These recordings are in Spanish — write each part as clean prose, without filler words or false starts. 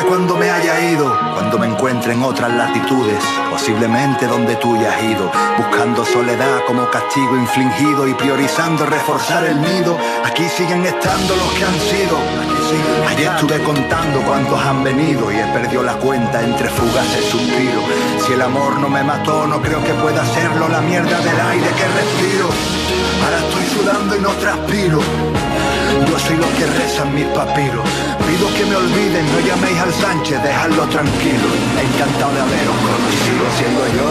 cuando me haya ido, cuando me encuentre en otras latitudes, posiblemente donde tú ya has ido, buscando soledad como castigo infligido y priorizando reforzar el nido. Aquí siguen estando los que han sido. Ayer estuve contando cuántos han venido y he perdido la cuenta entre fugaces suspiros. Si el amor no me mató, no creo que pueda serlo la mierda del aire que respiro. Ahora estoy sudando y no transpiro. Yo soy lo que rezan mis papiros. Pido que me olviden, no llaméis al Sánchez, dejadlo tranquilo. Encantado de haberos conocido, siendo yo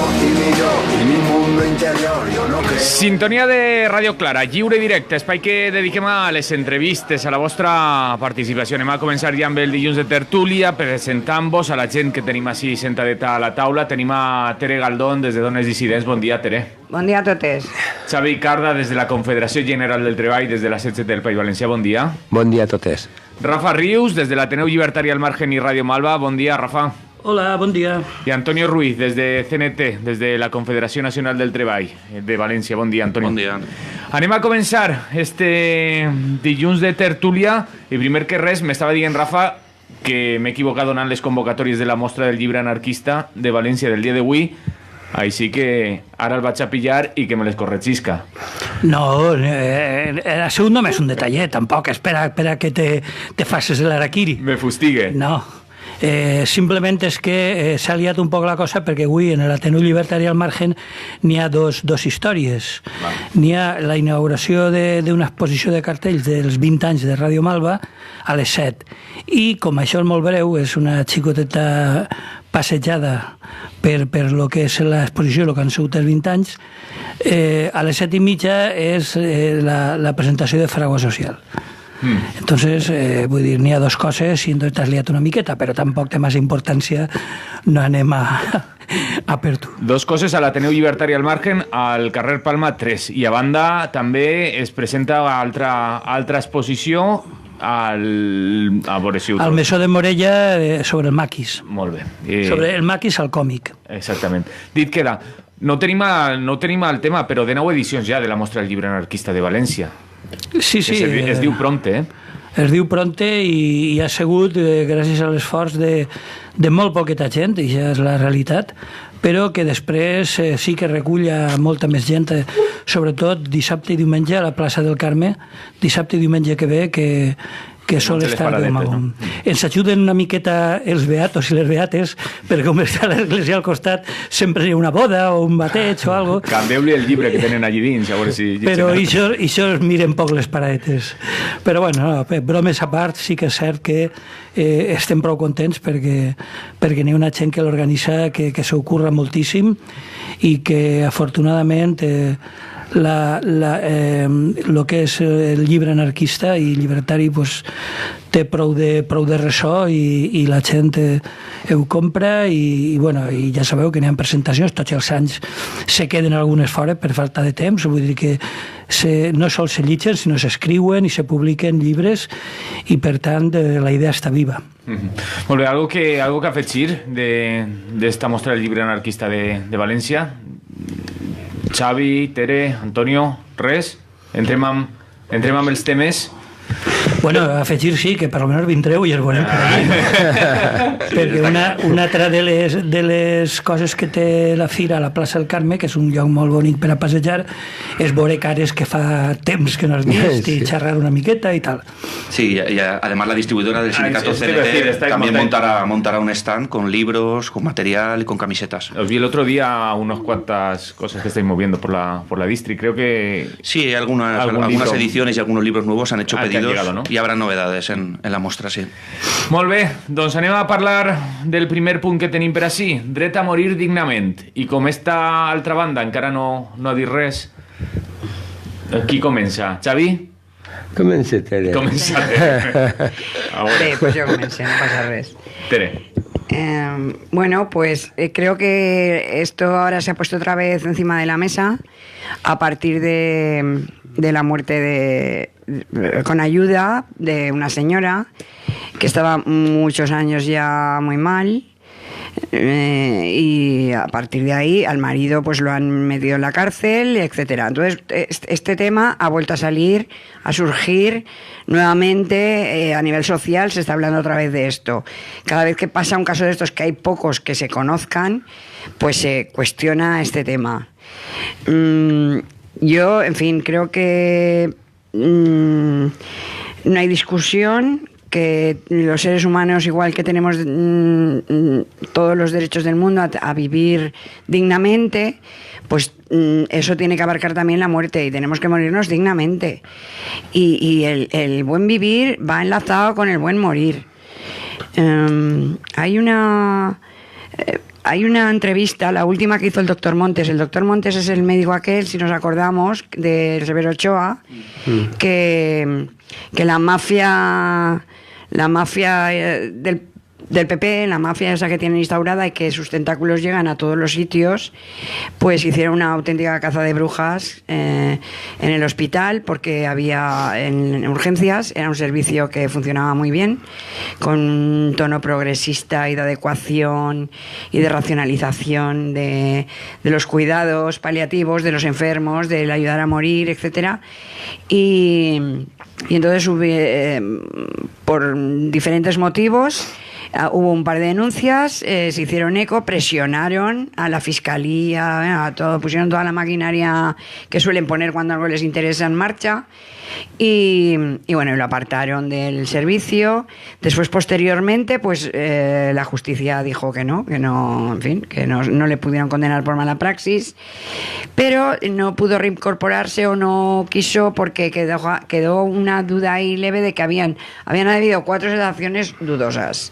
y mi mundo interior. Yo no creo... Sintonia de Radio Clara, lliure i directe, espai que dediquem a les entrevistes, a la vostra participació. Anem a començar ja amb el dilluns de tertúlia, presentant-vos a la gent que tenim així sentadeta a la taula. Tenim a Tere Galdón, des de Dones Dissidents. Bon dia, Tere. Bon dia a totes. Xavi Carda, des de la Confederació General del Treball, des de la SETC del País Valencià. Bon dia. Bon dia a totes. Rafa Rius, des de l'Ateneu Llibertari al Margen i Ràdio Malva. Bon dia, Rafa. Hola, bon dia. I Antonio Ruiz, des de CNT, des de la Confederació Nacional del Treball de València. Bon dia, Antonio. Bon dia. Anem a començar este dilluns de tertúlia i primer que res m'estava dient Rafa que m'he equivocat donant les convocatòries de la mostra del llibre anarquista de València del dia d'avui. Així que ara el vaig a pillar i que me les corregisca. No, ha sigut només un detallet, tampoc espera que te facis l'araquiri. Me fustigue. No, simplement és que s'ha liat un poc la cosa perquè avui en l'Ateneu Llibertari al Margen n'hi ha dos històries. N'hi ha la inauguració d'una exposició de cartells dels 20 anys de Ràdio Malva a les 7. I com això és molt breu, és una xicoteta passejada per lo que és l'exposició, el que han sigut els 20 anys, a les 7:30 és la presentació de Fragua Social. Entonces, vull dir, n'hi ha dos coses i entonces t'has liat una miqueta, però tampoc té massa importància, no anem a per tu. Dos coses a l'Ateneu Llibertari al Margen, al carrer Palma 3, i a banda també es presenta altra exposició a veure si al Mesó de Morella sobre el maquis. Molt bé. Sobre el maquis al còmic. Exactament. Dit queda, no tenim el tema, però de 9 edicions ja de la Mostra del Llibre Anarquista de València. Sí. Es diu Pronte, Es diu Pronte i ha sigut gràcies a l'esforç de molt poqueta gent, i ja és la realitat, però que després sí que recull a molta més gent, sobretot dissabte i diumenge a la plaça del Carme, dissabte i diumenge que ve, que sol estar com a... No? Ens ajuden una miqueta els beatos i les beates, perquè com està l'església al costat sempre hi ha una boda o un bateig o algo. Canvieu-li el llibre que tenen allí dins, a veure si... Però això es miren poc les paradetes. Però bueno, bromes a part, sí que és cert que estem prou contents perquè n'hi ha una gent que l'organitza que s'ho curra moltíssim i que afortunadament el que és el llibre anarquista i llibertari pues, té prou de ressò i la gent ho compra i ja sabeu que n'hi ha presentacions, tots els anys se queden algunes fora per falta de temps, vull dir que no sols se llitgen sinó s'escriuen i se publiquen llibres i per tant la idea està viva. Molt bé, algo que afegir d'esta mostra del llibre anarquista de València? Xavi, Tere, Antonio, res? Entrem amb els temes? Bueno, afegir sí, que per almenys vindreu i els veureu per allà. Perquè una altra de les coses que té la fira a la plaça del Carme, que és un lloc molt bonic per a passejar, és veure cares que fa temps que no has vist i xerrar una miqueta y tal. Sí, y además la distribuidora del sindicato CNT también montará un stand con libros, con material y con camisetas. Os vi el otro día unas cuantas cosas que estáis moviendo por la distri, creo que... Sí, algunas ediciones y algunos libros nuevos han hecho pedidos llegado, ¿no? Y habrá novedades en la mostra, sí. Molt bé, doncs anem a parlar del primer punt que tenim per així, dret a morir dignament. I com esta altra banda encara no ha dit res, qui comença? Xavi? Comença, Tere. Comença, Tere. Bé, pues yo comencé, no pasa res. Tere. Bueno, pues creo que esto ahora se ha puesto otra vez encima de la mesa a partir de la muerte con ayuda de una señora que estaba muchos años ya muy mal, Y a partir de ahí al marido pues lo han metido en la cárcel, etcétera. Entonces este tema ha vuelto a salir, a surgir nuevamente a nivel social. Se está hablando otra vez de esto. Cada vez que pasa un caso de estos, que hay pocos que se conozcan, pues se cuestiona este tema. Yo, en fin, creo que no hay discusión, que los seres humanos, igual que tenemos todos los derechos del mundo a vivir dignamente, pues eso tiene que abarcar también la muerte, y tenemos que morirnos dignamente. Y el buen vivir va enlazado con el buen morir. Hay una entrevista, la última que hizo el doctor Montes. El doctor Montes es el médico aquel, si nos acordamos, de Severo Ochoa, que la mafia del PP, la mafia esa que tienen instaurada y que sus tentáculos llegan a todos los sitios, pues hicieron una auténtica caza de brujas en el hospital, porque había en urgencias, era un servicio que funcionaba muy bien, con un tono progresista y de adecuación y de racionalización de los cuidados paliativos de los enfermos, del ayudar a morir, etcétera. Y entonces por diferentes motivos hubo un par de denuncias, se hicieron eco, presionaron a la fiscalía, pusieron toda la maquinaria que suelen poner cuando algo les interesa en marcha, y bueno, lo apartaron del servicio. Después, posteriormente, pues la justicia dijo que no, en fin, que no le pudieron condenar por mala praxis, pero no pudo reincorporarse o no quiso, porque quedó una duda ahí leve de que habían habido 4 sedaciones dudosas.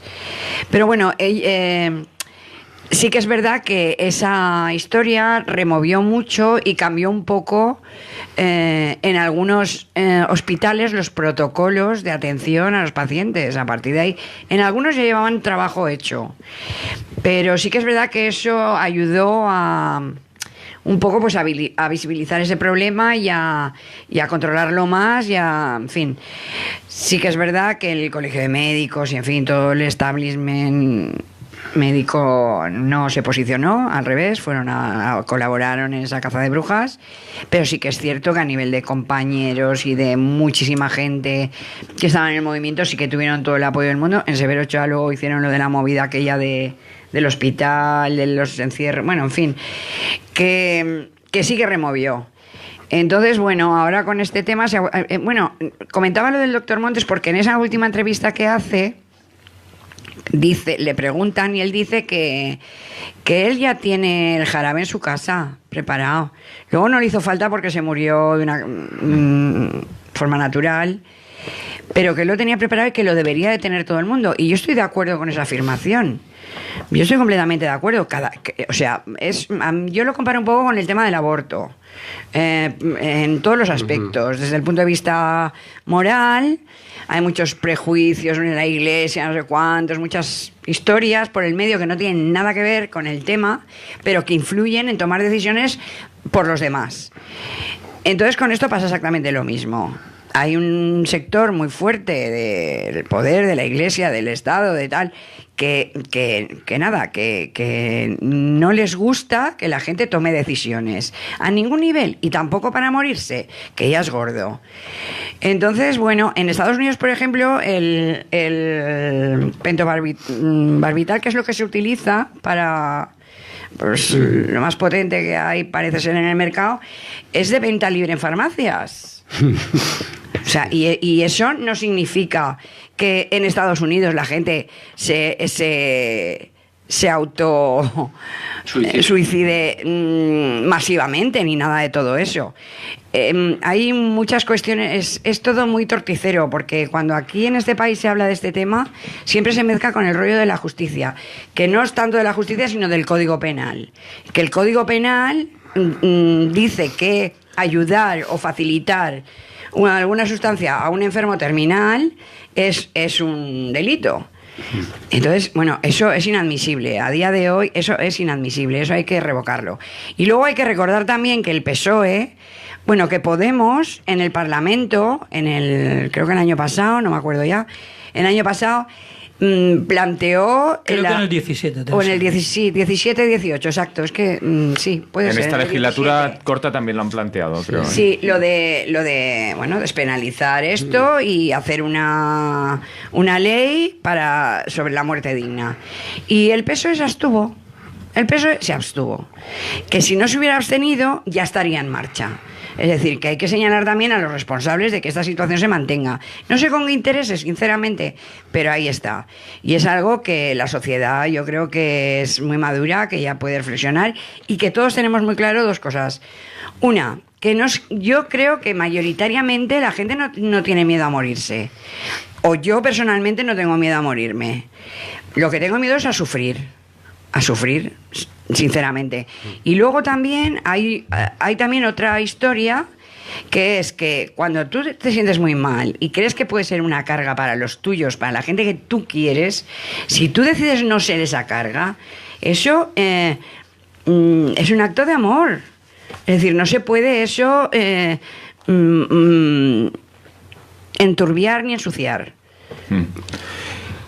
Pero bueno, sí que es verdad que esa historia removió mucho y cambió un poco en algunos hospitales los protocolos de atención a los pacientes. A partir de ahí, en algunos ya llevaban trabajo hecho, pero sí que es verdad que eso ayudó a un poco pues a visibilizar ese problema y a controlarlo más, en fin. Sí que es verdad que el Colegio de Médicos y en fin todo el establishment médico no se posicionó, al revés, colaboraron en esa caza de brujas, pero sí que es cierto que a nivel de compañeros y de muchísima gente que estaba en el movimiento sí que tuvieron todo el apoyo del mundo. En Severo Ochoa luego hicieron lo de la movida aquella del hospital, de los encierros, bueno, en fin, que sí que removió. Entonces, bueno, ahora con este tema, comentaba lo del doctor Montes porque en esa última entrevista que hace, le preguntan y él dice que él ya tiene el jarabe en su casa preparado. Luego no le hizo falta porque se murió de una forma natural, pero que él lo tenía preparado y que lo debería de tener todo el mundo. Y yo estoy de acuerdo con esa afirmación. Yo estoy completamente de acuerdo. Yo lo comparo un poco con el tema del aborto, en todos los aspectos. Desde el punto de vista moral, hay muchos prejuicios en la iglesia, no sé cuántos, muchas historias por el medio que no tienen nada que ver con el tema, pero que influyen en tomar decisiones por los demás. Entonces, con esto pasa exactamente lo mismo. Hay un sector muy fuerte del poder, de la iglesia, del Estado, de tal, que no les gusta que la gente tome decisiones a ningún nivel, y tampoco para morirse, que ya es gordo. Entonces, bueno, en Estados Unidos, por ejemplo, el pentobarbital, que es lo que se utiliza para, pues, lo más potente que hay, parece ser, en el mercado, es de venta libre en farmacias. O sea, y eso no significa que en Estados Unidos la gente se auto suicide masivamente, ni nada de todo eso. Hay muchas cuestiones, es todo muy torticero, porque cuando aquí en este país se habla de este tema, siempre se mezcla con el rollo de la justicia, que no es tanto de la justicia, sino del Código Penal. Que el Código Penal dice que ayudar o facilitar alguna sustancia a un enfermo terminal es un delito. Entonces, bueno, eso es inadmisible. A día de hoy eso es inadmisible, eso hay que revocarlo. Y luego hay que recordar también que el PSOE, bueno, que Podemos en el Parlamento, creo que el año pasado, no me acuerdo ya, el año pasado planteó... Creo que en el 17. O en el 17-18, exacto. Es que sí, puede ser. En esta legislatura corta también lo han planteado, creo. Sí, lo de bueno, despenalizar esto y hacer una ley sobre la muerte digna. Y el PSOE se abstuvo. El PSOE se abstuvo. Que si no se hubiera abstenido, ya estaría en marcha. Es decir, que hay que señalar también a los responsables de que esta situación se mantenga. No sé con qué intereses, sinceramente, pero ahí está. Y es algo que la sociedad yo creo que es muy madura, que ya puede reflexionar y que todos tenemos muy claro dos cosas. Una, que yo creo que mayoritariamente la gente no tiene miedo a morirse. O yo personalmente no tengo miedo a morirme. Lo que tengo miedo es a sufrir, sinceramente. Y luego también hay también otra historia, que es que cuando tú te sientes muy mal y crees que puede ser una carga para los tuyos, para la gente que tú quieres, si tú decides no ser esa carga, eso es un acto de amor. Es decir, no se puede eso enturbiar ni ensuciar.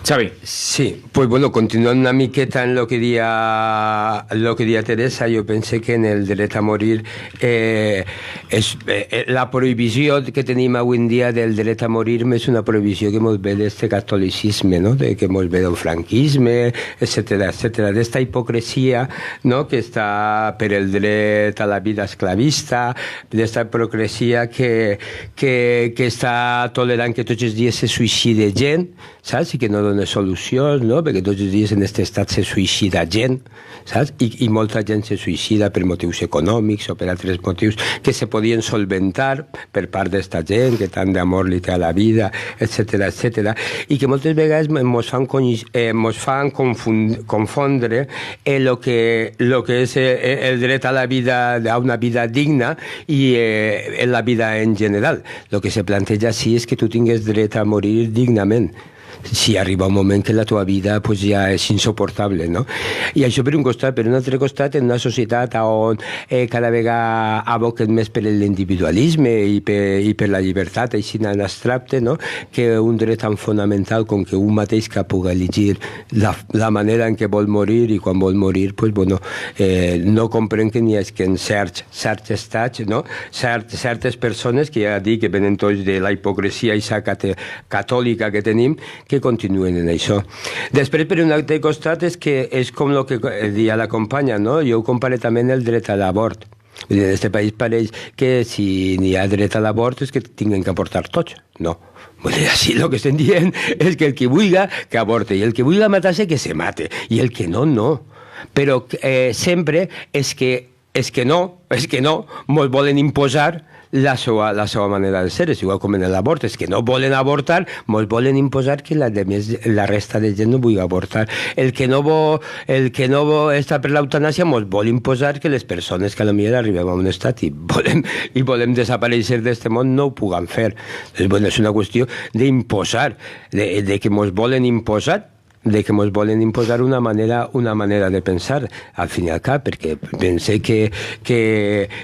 Xavi. Sí, pues bueno, continuando una miqueta en lo que dia Teresa, jo pense que en el dret a morir la prohibició que tenim avui en dia del dret a morir és una prohibició que ens ve d'este catolicisme, no? Que ens ve del franquisme, etcètera, d'esta hipocresia, no? Que està per el dret a la vida esclavista, d'esta hipocresia que està tolerant que tots els dies se suïcide gent, saps? I que no dona solucions, no? Perquè tots els dies en aquest estat se suïcida gent, saps? I molta gent se suïcida per motius econòmics o per altres motius que se podien solventar per part d'esta gent que tant d'amor li té a la vida, etcètera, i que moltes vegades ens fan confondre el que és el dret a la vida, a una vida digna i la vida en general. El que se planteja així és que tu tingues dret a morir dignament. Si arriba un moment que la teva vida pues, ja és insuportable, no? I això per un costat. Per un altre costat, en una societat on cada vegada aboquen més per l'individualisme i per la llibertat, així en abstracte, no? Que un dret tan fonamental com que un mateix que pugui elegir la manera en què vol morir i quan vol morir, pues, bueno, no compren que n'hi ha que en certs estats, no? Certes persones, que ja dic que venen tots de la hipocresia catòlica que tenim, que continuen en això. Després, per un altre costat, és com el que deia la companya, no? Jo ho compare també en el dret a l'abort. En aquest país pareix que si n'hi ha dret a l'abort és que tinguin que avortar tots. No. Així el que estem dient és que el que vulgui que avorte i el que vulgui matar-se que se mate i el que no, no. Però sempre és que no, ens volen imposar la seva manera de ser. És igual com en l'abort, és que no volen avortar, ens volen imposar que la resta de gent no vulgui avortar. El que no vol estar per l'eutanàsia ens vol imposar que les persones que potser arribem a un estat i volem desaparèixer d'aquest món no ho puguem fer. És una qüestió d'imposar, de que ens volen imposar una manera de pensar, al fin i al cap, perquè pense que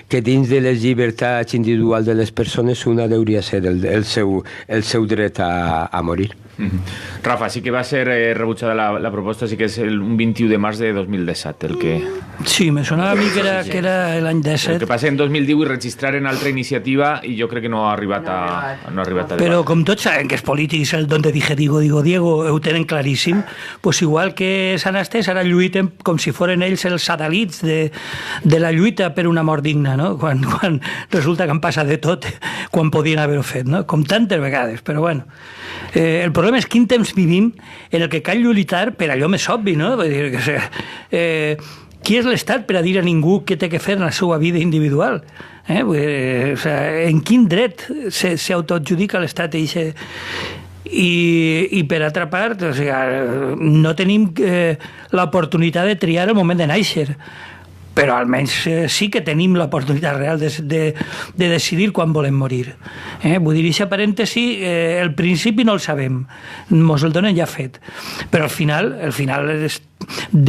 dins de les llibertats individuals de les persones una hauria de ser el seu dret a morir. Rafa, sí que va ser rebutjada la proposta, sí que és un 21 de març de 2017 el que... Sí, me sonava a mi que era l'any 17. El que passa en 2010 i registraren altra iniciativa i jo crec que no ha arribat a Però com tots saben que els polítics, el donde dije digo Diego, ho tenen claríssim, pues igual que s'han estès, ara lluiten com si foren ells els satèl·lits de la lluita per una mort digna, no? Quan resulta que han passat de tot quan podien haver-ho fet, no? Com tantes vegades, però bueno. El problema és quin temps vivim en el que cal lluitar per allò més obvi, no? Vull dir, qui és l'Estat per a dir a ningú què té que fer en la seva vida individual? Vull dir, en quin dret s'autoadjudica l'Estat i per altra part, no tenim l'oportunitat de triar el moment de néixer, però almenys sí que tenim l'oportunitat real de decidir quan volem morir. Vull dir, aquest parèntesi, el principi no el sabem, ens el donen ja fet, però al final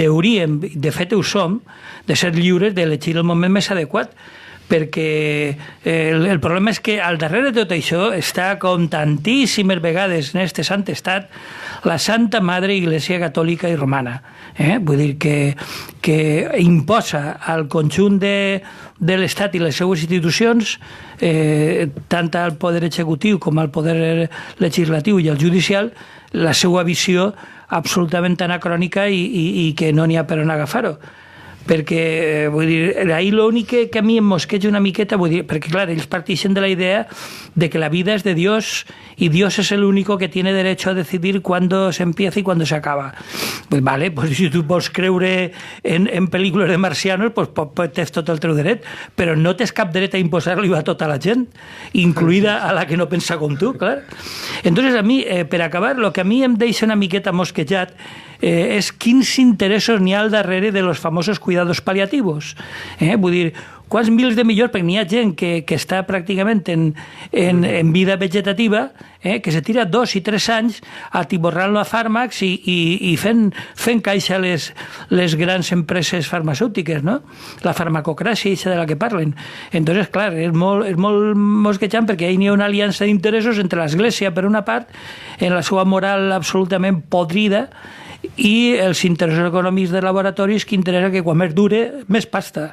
hauríem, de fet ho som, de ser lliures d'elegir el moment més adequat, perquè el problema és que al darrere de tot això està, com tantíssimes vegades en aquest sant estat, la Santa Madre Iglesia Catòlica i Romana. Vull dir que imposa al conjunt de l'Estat i les seues institucions, tant al poder executiu com al poder legislatiu i al judicial, la seva visió absolutament anacrònica i que no n'hi ha per on agafar-ho. Perquè, vull dir, ahí l'únic que a mi em mosqueja una miqueta, vull dir, perquè, clar, ells parteixen de la idea de que la vida es de Dios y Dios es el único que tiene derecho a decidir cuándo se empieza y cuándo se acaba. Pues vale, pues si tu vols creure en pel·lícules de marcianos, pues tens tot el teu dret, però no tens cap dret a imposar-li a tota la gent, incluïda a la que no pensa com tu, clar. Entonces, a mi, per acabar, el que a mi em deixa una miqueta mosquejat és quins interessos n'hi ha al darrere de los famosos cuidados paliativos. Vull dir, quants mils de milions, perquè n'hi ha gent que està pràcticament en vida vegetativa, que se tira 2 i 3 anys atiborrant-lo a fàrmacs i fent caixa les grans empreses farmacèutiques, no? La farmacocràcia, això de la que parlen. Entonces, clar, és molt mosquejant perquè hi ha una aliança d'interessos entre l'Església, per una part, en la seva moral absolutament podrida, i els interessos econòmics de laboratoris que interessa que quan més dure, més pasta.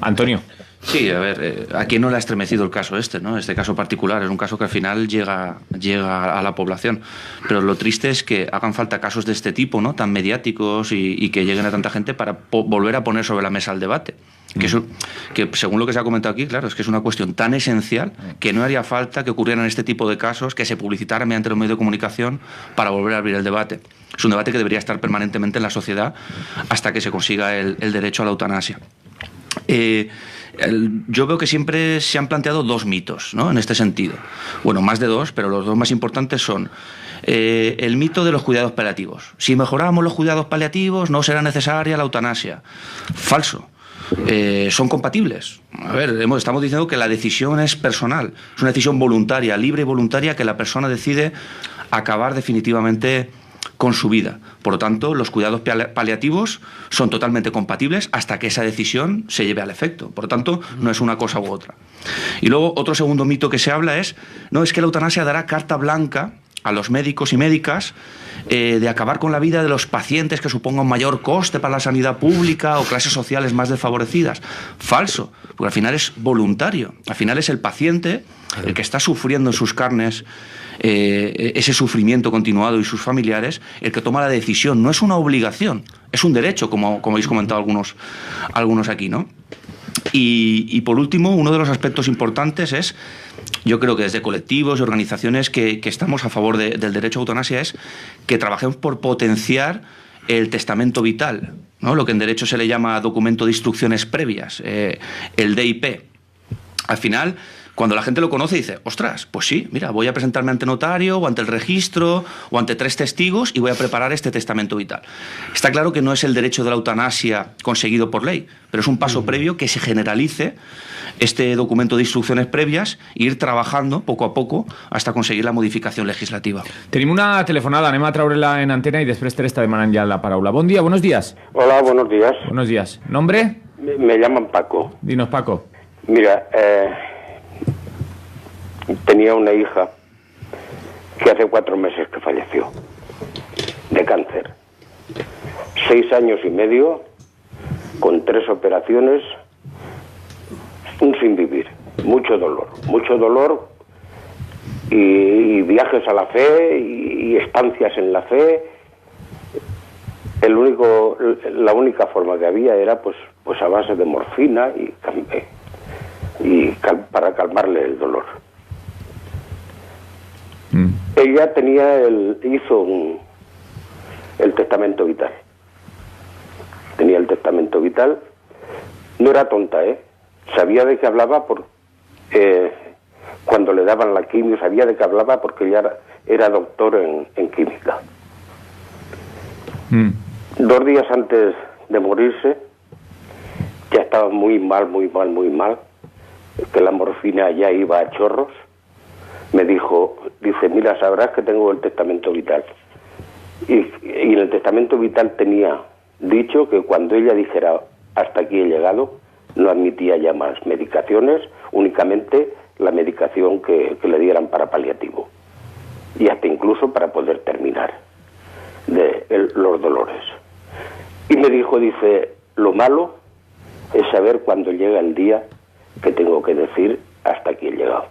Antonio. Sí, a ver, ¿a quién no le ha estremecido el caso este, ¿no? Este caso particular es un caso que al final llega a la población. Pero lo triste es que hagan falta casos de este tipo, ¿no? Tan mediáticos y que lleguen a tanta gente para volver a poner sobre la mesa el debate. Que según lo que se ha comentado aquí, claro, es que es una cuestión tan esencial que no haría falta que ocurrieran este tipo de casos, que se publicitaran mediante los medios de comunicación para volver a abrir el debate. Es un debate que debería estar permanentemente en la sociedad hasta que se consiga el derecho a la eutanasia. Yo veo que siempre se han planteado 2 mitos, ¿no? En este sentido. Bueno, más de 2, pero los 2 más importantes son el mito de los cuidados paliativos. Si mejoramos los cuidados paliativos, no será necesaria la eutanasia. Falso. Son compatibles. A ver, estamos diciendo que la decisión es personal, es una decisión voluntaria, libre y voluntaria, que la persona decide acabar definitivamente con su vida. Por lo tanto, los cuidados paliativos son totalmente compatibles hasta que esa decisión se lleve al efecto. Por lo tanto, no es una cosa u otra. Y luego, otro segundo mito que se habla es que la eutanasia dará carta blanca a los médicos y médicas de acabar con la vida de los pacientes que suponga un mayor coste para la sanidad pública o clases sociales más desfavorecidas. Falso, porque al final es voluntario. Al final es el paciente el que está sufriendo en sus carnes ese sufrimiento continuado y sus familiares el que toma la decisión. No es una obligación, es un derecho, como habéis comentado algunos aquí, ¿no? Y por último, uno de los aspectos importantes es, yo creo que desde colectivos y organizaciones que estamos a favor del derecho a eutanasia, es que trabajemos por potenciar el testamento vital, ¿no? Lo que en derecho se le llama documento de instrucciones previas, el DIP. Al final, cuando la gente lo conoce, dice, ostras, pues sí, mira, voy a presentarme ante notario o ante el registro o ante 3 testigos y voy a preparar este testamento vital. Está claro que no es el derecho de la eutanasia conseguido por ley, pero es un paso previo que se generalice este documento de instrucciones previas e ir trabajando poco a poco hasta conseguir la modificación legislativa. Tenim una telefonada, anem a treure-la en antena i després Teresa està demanant ja la paraula. Bon dia, buenos días. Hola, buenos días. Buenos días. ¿Nombre? Me llaman Paco. Dinos, Paco. Mira, tenía una hija que hace 4 meses que falleció de cáncer. 6 años y medio, con 3 operaciones, un sin vivir. Mucho dolor y viajes a la fe y estancias en la fe. La única forma que había era pues a base de morfina para calmarle el dolor. Ella hizo el testamento vital. Tenía el testamento vital. No era tonta, sabía de qué hablaba cuando le daban la quimio, sabía de qué hablaba porque ella era doctor en química. 2 días antes de morirse, ya estaba muy mal, que la morfina ya iba a chorros. Me dice, mira, sabrás que tengo el testamento vital. Y en el testamento vital tenía dicho que cuando ella dijera, hasta aquí he llegado, no admitía ya más medicaciones, únicamente la medicación que le dieran para paliativo. y hasta incluso para poder terminar los dolores. Y me dijo, dice, lo malo es saber cuándo llega el día que tengo que decir hasta aquí he llegado.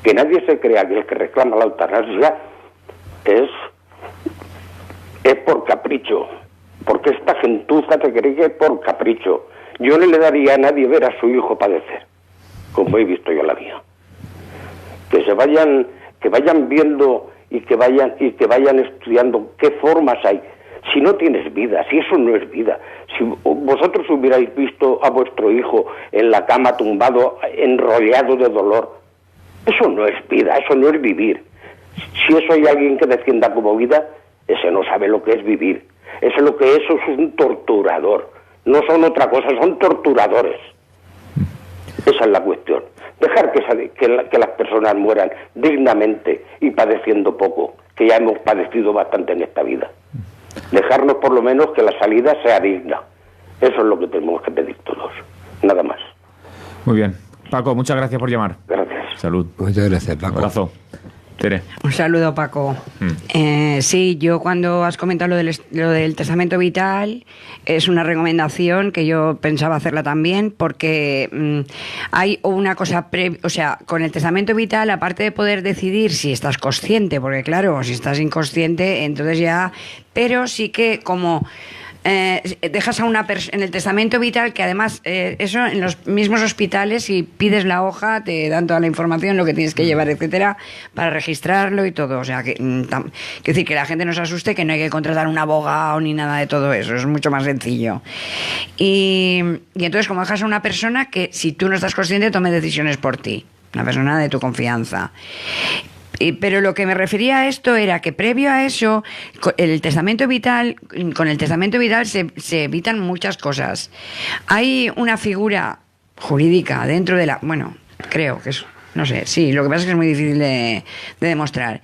Que nadie se crea que el que reclama la eutanasia es por capricho, porque esta gentuza te cree que es por capricho. Yo no le daría a nadie ver a su hijo padecer, como he visto yo la mía. Que vayan viendo y que vayan estudiando qué formas hay. Si no tienes vida, si eso no es vida, si vosotros hubierais visto a vuestro hijo en la cama tumbado, enrollado de dolor, eso no es vida, eso no es vivir. Si eso hay alguien que defienda como vida, ese no sabe lo que es vivir. Eso es un torturador. No son otra cosa, son torturadores. Esa es la cuestión. Dejar que las personas mueran dignamente y padeciendo poco, que ya hemos padecido bastante en esta vida. Dejarnos por lo menos que la salida sea digna. Eso es lo que tenemos que pedir todos. Nada más. Muy bien. Paco, muchas gracias por llamar. Gracias. Salud. Muchas gracias, Paco. Un abrazo. Tere. Un saludo, Paco. Sí, yo cuando has comentado lo del testamento vital, es una recomendación que yo pensaba hacerla también, porque hay una cosa, o sea, con el testamento vital, aparte de poder decidir si estás consciente, porque claro, si estás inconsciente, entonces ya, pero sí que como... dejas a una persona en el testamento vital, que además eso en los mismos hospitales, si pides la hoja te dan toda la información, lo que tienes que llevar, etcétera, para registrarlo y todo. O sea que quiero decir, que la gente no se asuste, que no hay que contratar un abogado ni nada de todo eso, es mucho más sencillo. Y entonces, como dejas a una persona que, si tú no estás consciente, tome decisiones por ti, una persona de tu confianza. Pero lo que me refería a esto era que previo a eso, con el testamento vital se evitan muchas cosas. Hay una figura jurídica dentro de la... Bueno, creo que es... No sé, sí, lo que pasa es que es muy difícil de demostrar.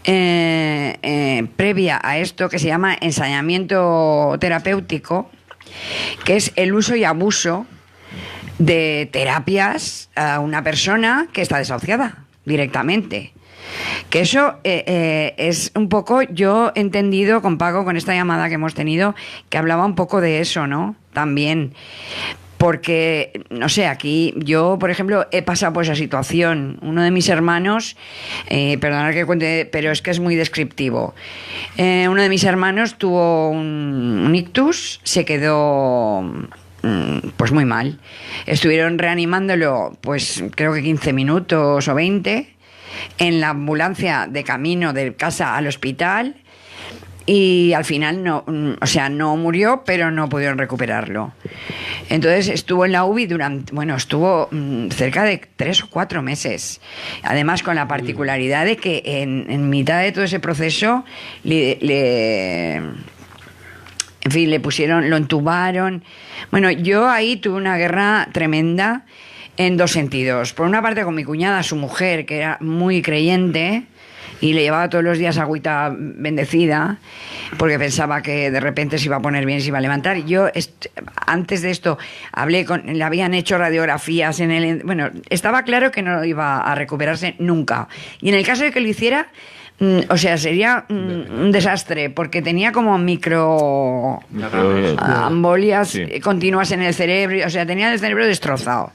Previa a esto, que se llama ensañamiento terapéutico, que es el uso y abuso de terapias a una persona que está desahuciada directamente. Que eso es un poco, yo he entendido con Paco, con esta llamada que hemos tenido, que hablaba un poco de eso, ¿no? También. Porque, no sé, aquí yo, por ejemplo, he pasado por esa situación. Uno de mis hermanos, perdonad que cuente, pero es que es muy descriptivo. Uno de mis hermanos tuvo un ictus, se quedó... pues muy mal. Estuvieron reanimándolo, pues creo que 15 minutos o 20, en la ambulancia de camino de casa al hospital, y al final no murió, pero no pudieron recuperarlo. Entonces estuvo en la UBI estuvo cerca de 3 o 4 meses. Además, con la particularidad de que en mitad de todo ese proceso en fin, lo entubaron. Bueno, yo ahí tuve una guerra tremenda en dos sentidos. Por una parte, con mi cuñada, su mujer, que era muy creyente y le llevaba todos los días agüita bendecida, porque pensaba que de repente se iba a poner bien, se iba a levantar. Yo, antes de esto, le habían hecho radiografías estaba claro que no iba a recuperarse nunca. Y en el caso de que lo hiciera, sería un desastre, porque tenía como microembolias continuas en el cerebro, tenía el cerebro destrozado.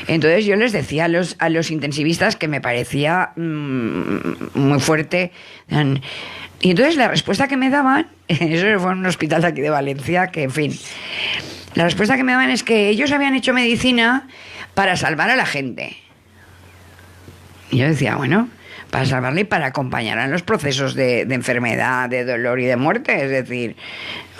Entonces yo les decía a los intensivistas que me parecía muy fuerte. Y entonces la respuesta que me daban, eso fue en un hospital de aquí de Valencia, que en fin, la respuesta que me daban es que ellos habían hecho medicina para salvar a la gente. Y yo decía, bueno, para salvarle y para acompañar en los procesos de enfermedad, de dolor y de muerte. Es decir,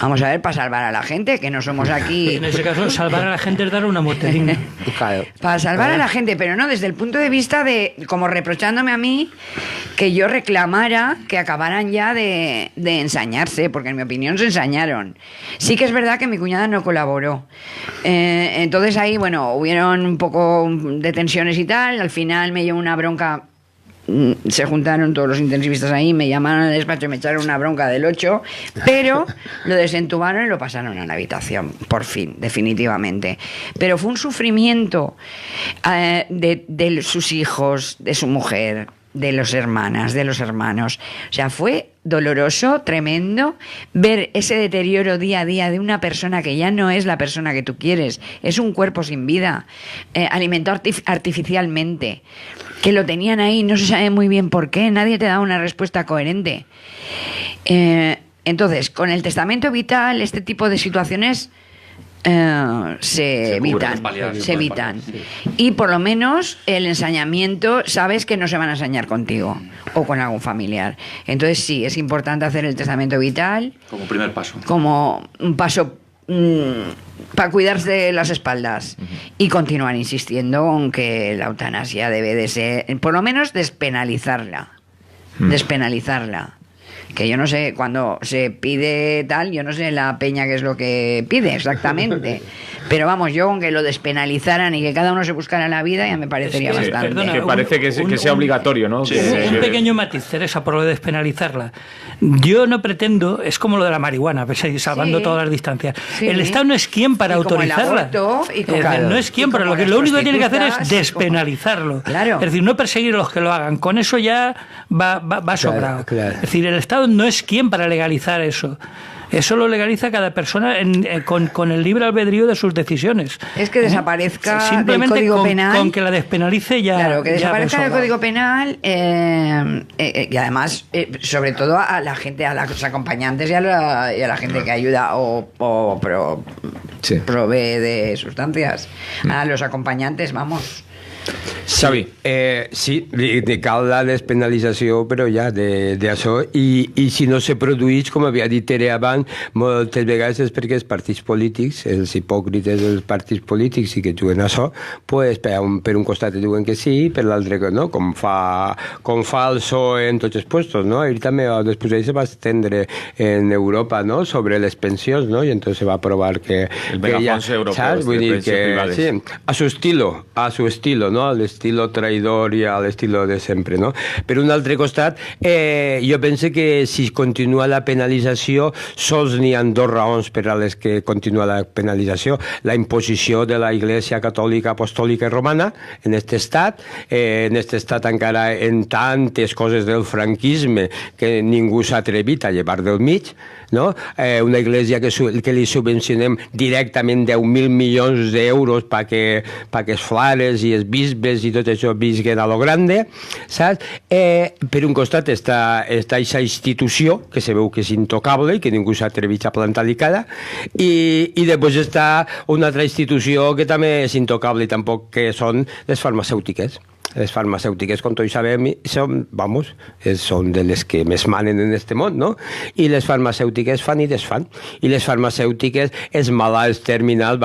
vamos a ver, para salvar a la gente, que no somos aquí... En ese caso, salvar a la gente es dar una muerte digna. Claro. Para salvar a la gente, pero no desde el punto de vista de, como reprochándome a mí, que yo reclamara que acabaran ya de ensañarse, porque en mi opinión se ensañaron. Sí que es verdad que mi cuñada no colaboró. Entonces ahí, hubieron un poco de tensiones y tal. Al final me llevó una bronca. Se juntaron todos los intensivistas ahí, me llamaron al despacho y me echaron una bronca del 8, pero lo desentubaron y lo pasaron a la habitación, por fin, definitivamente. Pero fue un sufrimiento de sus hijos, de su mujer, de los hermanos. O sea, fue doloroso, tremendo, ver ese deterioro día a día de una persona que ya no es la persona que tú quieres, es un cuerpo sin vida, alimentado artificialmente, que lo tenían ahí, no se sabe muy bien por qué, nadie te da una respuesta coherente. Entonces, con el testamento vital, este tipo de situaciones se evitan. Y por lo menos el ensañamiento, sabes que no se van a ensañar contigo o con algún familiar. Entonces sí, es importante hacer el testamento vital como primer paso. Como un paso para cuidarse las espaldas y continuar insistiendo en que la eutanasia debe de ser, por lo menos despenalizarla. Que yo no sé, cuando se pide tal, yo no sé la peña qué es lo que pide exactamente. Pero vamos, yo aunque lo despenalizaran y que cada uno se buscara la vida, ya me parecería bastante. Perdona, que parece que sea obligatorio, ¿no? Sí, un pequeño matiz, Teresa, por lo de despenalizarla. Yo no pretendo, es como lo de la marihuana, salvando todas las distancias. Sí. El Estado no es quien para autorizarla. No es quien para lo único que tiene que hacer es despenalizarlo. Claro. Es decir, no perseguir a los que lo hagan. Con eso ya va sobrado. Claro. Es decir, el Estado no es quien para legalizar eso. Eso lo legaliza cada persona con el libre albedrío de sus decisiones. Es que desaparezca simplemente del Código Penal. con que la despenalice ya. Claro, que desaparezca del Código Penal y además, sobre todo a la gente, a los acompañantes y a la gente que ayuda o provee de sustancias. A los acompañantes, vamos. Xavi. Sí, cal la despenalització, però ja d'això, i si no se produeix, com havia dit Tere abans, moltes vegades és perquè els partits polítics, els hipòcrites dels partits polítics i que juguen a això, pues, per un costat diuen que sí, per l'altre que no, com fa el PSOE en tots els puestos, no? Ell també després se va estendre en Europa, no?, sobre les pensions, no?, i entonces se va aprovar que el megafonso europeu de pensions privades. Sí, a su estilo, no?, al estilo traïdor i a l'estilo de sempre, no? Per un altre costat, jo penso que si continua la penalització, sols n'hi ha dos raons per a les que continua la penalització. La imposició de la Iglesia Catòlica Apostòlica i Romana en aquest estat encara en tantes coses del franquisme que ningú s'ha atrevit a llevar del mig, no? Una església que li subvencionem directament 10.000 milions d'euros perquè els flares i els bisbes i tot això visquen a lo grande, saps? Per un costat està aquesta institució que se veu que és intocable i que ningú s'ha atrevit a plantar-li cara, i després està una altra institució que també és intocable i tampoc, que són les farmacèutiques. Les farmacèutiques, com tots sabem, són de les que més manen en este món, no? I les farmacèutiques fan i desfan. I les farmacèutiques, els malalts terminals,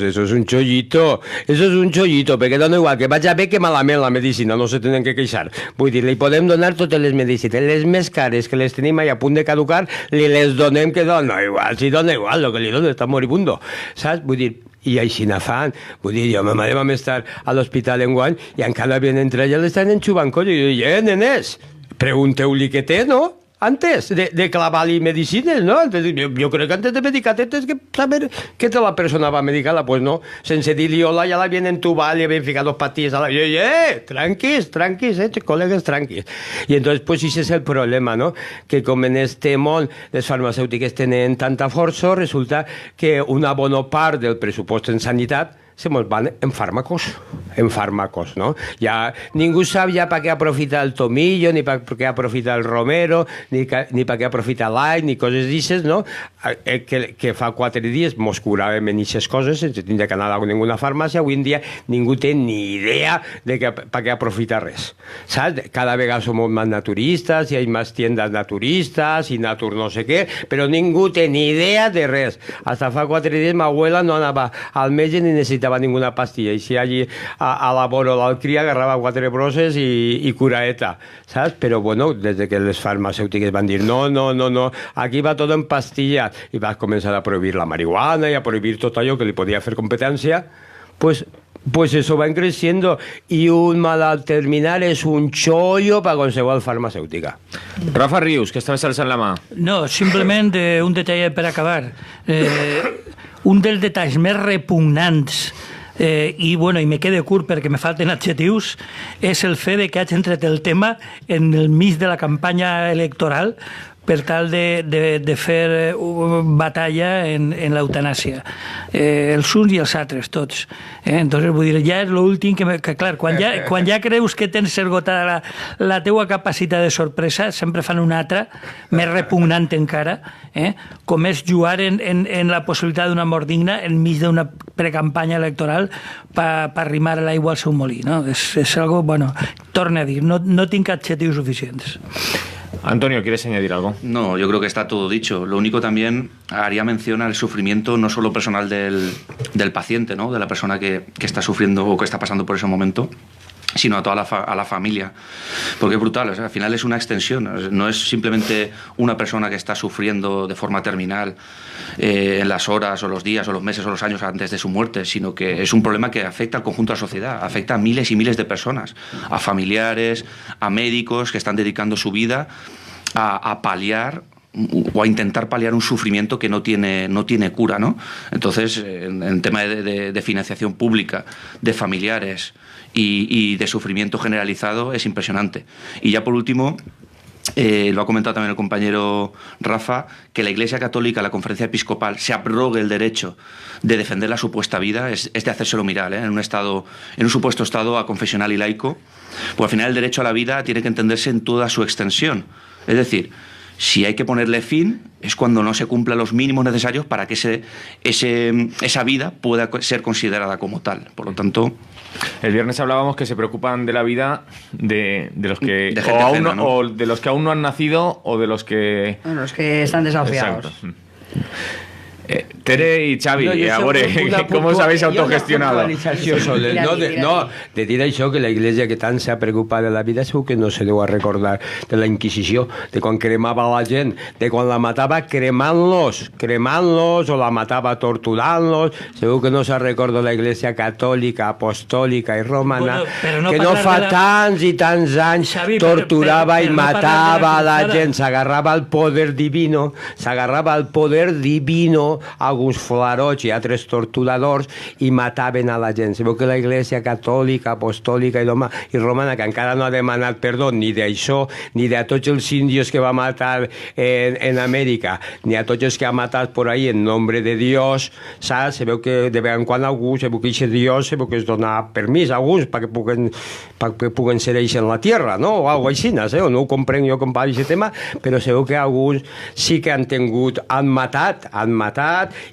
eso és un xollito. Eso és un xollito, perquè dona igual que vaig a bé que malament la medicina, no se tenen que queixar. Vull dir, li podem donar totes les medicines. Les més cares, que les tenim allà a punt de caducar, li les donem que dona igual. Si dona igual, el que li dona està moribundo. Saps? Vull dir, i així ne fan. Vull dir, jo, ma mare vam estar a l'hospital enguany i encara havien entre elles l'estan enxubant coll. I jo, nenes, pregunteu-li què té, no? Antes de clavar-li medicines, no? Jo crec que antes de medicar tens que saber què té la persona va medicar-la. Pues no, sense dir-li hola, ja l'havien entubat, li havien ficat dos patilles a la... Tranquils, col·legues, tranquils. I entonces, pues, ese és el problema, no? Que com en este món les farmacèutiques tenen tanta força, resulta que una bona part del pressupost en sanitat se mos van en fármacos, ¿no? Ya ningú sap ja per què aprofita el tomillo, ni per què aprofita el romero, ni per què aprofita l'all, ni coses d'aixes, no? Que fa 4 dies mos curàvem en aquestes coses sense tindre que anar a ninguna farmàcia. Avui en dia ningú té ni idea de per què aprofita res, saps? Cada vegada som més naturistes, i hi ha més tiendes naturistes, i natur no sé què, però ningú té ni idea de res. Hasta fa 4 dies ma abuela no anava al metge ni necessitava ninguna pastilla, i si allí a la vora l'alcria agarrava 4 brosses i curaeta, saps? Però bueno, des que les farmacèutiques van dir no, aquí va tot en pastillas, i va començar a prohibir la marihuana i a prohibir tot allò que li podia fer competència, pues eso va creciendo, y un malalt terminal es un chollo para qualsevol farmacèutica. Rafa Rius, que estaves alçant la mà. No, simplement un detall per acabar. Un dels detalls més repugnants I me quede curt perquè me falten adjectius, és el fet de que haig entrat el tema en el mig de la campanya electoral per tal de fer batalla en l'eutanàsia. Els uns i els altres, tots. Entonces, vull dir, ja és l'últim que clar, quan ja creus que tens esgotada la teua capacitat de sorpresa, sempre fan una altra, més repugnant encara, com és jugar en la possibilitat d'una mort digna enmig d'una precampanya electoral per arrimar l'aigua al seu molí. No? És algo, bueno, torna a dir, no tinc adjectius suficients. Antonio, ¿quieres añadir algo? No, yo creo que está todo dicho. Lo único también haría mención al sufrimiento no solo personal del paciente, ¿no? De la persona que está sufriendo o que está pasando por ese momento, sino a toda la familia. Porque es brutal, o sea, al final es una extensión, no es simplemente una persona que está sufriendo de forma terminal en las horas o los días o los meses o los años antes de su muerte, sino que es un problema que afecta al conjunto de la sociedad, afecta a miles y miles de personas, a familiares, a médicos que están dedicando su vida a paliar o a intentar paliar un sufrimiento que no tiene cura, ¿no? Entonces, en tema de financiación pública, de familiares y de sufrimiento generalizado, es impresionante. Y ya por último, lo ha comentado también el compañero Rafa, que la Iglesia Católica, la Conferencia Episcopal, se abrogue el derecho de defender la supuesta vida, es de hacérselo mirar, en un supuesto estado aconfesional y laico, pues al final el derecho a la vida tiene que entenderse en toda su extensión. Es decir, si hay que ponerle fin, es cuando no se cumplan los mínimos necesarios para que esa vida pueda ser considerada como tal. Por lo tanto... El viernes hablábamos que se preocupan de la vida de los que de gente ajena, ¿no? O de los que aún no han nacido o de los que... Los que están desahuciados. Exacto. Tere i Xavi, a veure, com us habéis autogestionado? De dir això, que la Iglesia que tant s'ha preocupat de la vida segur que no se deu a recordar de la Inquisició, de quan cremava la gent, de quan la matava cremant-los o la matava torturant-los. Segur que no se recorda la Iglesia catòlica, apostòlica i romana, que no fa tants i tants anys torturava i matava a la gent, s'agarrava al poder divino, alguns flarots i altres torturadors, i mataven a la gent. Se veu que la Iglesia catòlica, apostòlica i romana, que encara no ha demanat perdó ni d'això, ni de tots els índios que va matar en Amèrica, ni a tots els que ha matat por ahí en nombre de Dios, saps? Se veu que de vegades en quan algú, se veu que aquest Dios, se veu que es dona permís a alguns perquè puguen ser ells en la tierra, no? O alguna cosa així, o no ho comprenc jo com va aquest tema, però se veu que alguns sí que han matat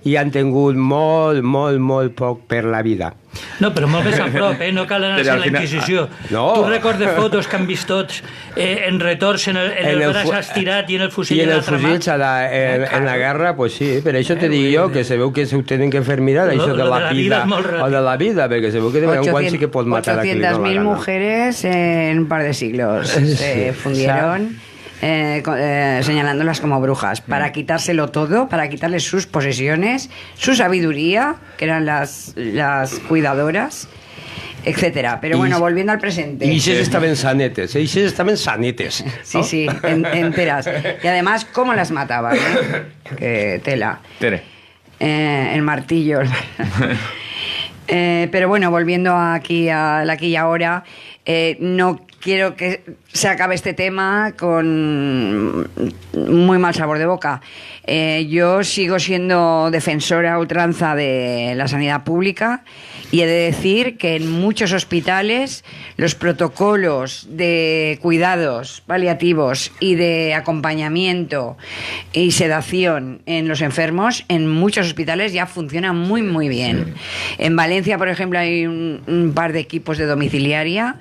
i han tingut molt poc per la vida. No, però molt més a prop, no cal anar-se a la Inquisició. No. Tu recordes fotos que han vist tots en retorç, en el braç estirat i en el fusil en l'altra mà? En la guerra, pues sí, per això te dic jo que se veu que s'ho tenen que fer mirar, això de la vida o de la vida, perquè se veu que de vegades quan sí que pot matar a qui no la 800.000 mujeres en un par de siglos se fundieron señalándolas como brujas para quitárselo todo, para quitarles sus posesiones, su sabiduría, que eran las cuidadoras, etcétera. Pero bueno, volviendo al presente. Y ellos estaban sanetes, ¿no? Sí, enteras. Y además, ¿cómo las mataban? Que tela. Tere. El martillo. Pero bueno, volviendo aquí y ahora, no quiero que se acabe este tema con muy mal sabor de boca. Yo sigo siendo defensora a ultranza de la sanidad pública y he de decir que en muchos hospitales los protocolos de cuidados paliativos y de acompañamiento y sedación en los enfermos en muchos hospitales ya funcionan muy bien. En Valencia, por ejemplo, hay un par de equipos de domiciliaria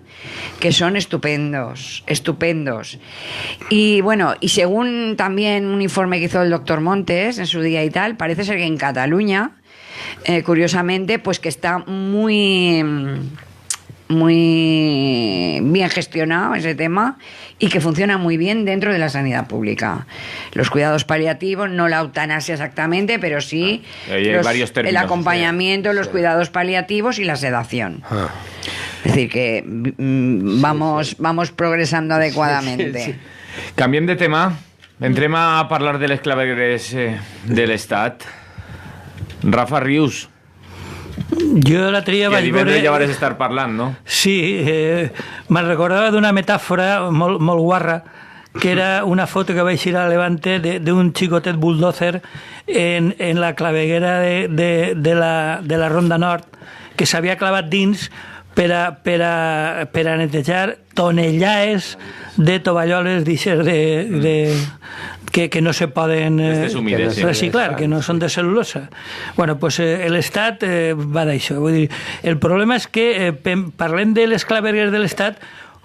que son estupendos. Y bueno, y según también un informe que hizo el doctor Montes en su día y tal, parece ser que en Cataluña, curiosamente, pues que está muy bien gestionado ese tema y que funciona muy bien dentro de la sanidad pública. Los cuidados paliativos, no la eutanasia exactamente, pero sí el acompañamiento, los cuidados paliativos y la sedación. Es decir, que vamos progresando adecuadamente. Sí. Canviem de tema. Entrem a parlar de les clavegueres de l'Estat. Rafa Rius, Jo l'altre dia vaig veure... ja vas estar parlant, no? Sí, me'n recordava d'una metàfora molt guarra, que era una foto que vaig ir a Levante d'un xicotet bulldozer en la claveguera de la Ronda Nord, que s'havia clavat dins per a netejar tonellades de tovalloles que no se poden reciclar, que no són de cel·lulosa. Bueno, pues l'Estat va d'això. Vull dir, el problema és que parlem de les clavegueres de l'Estat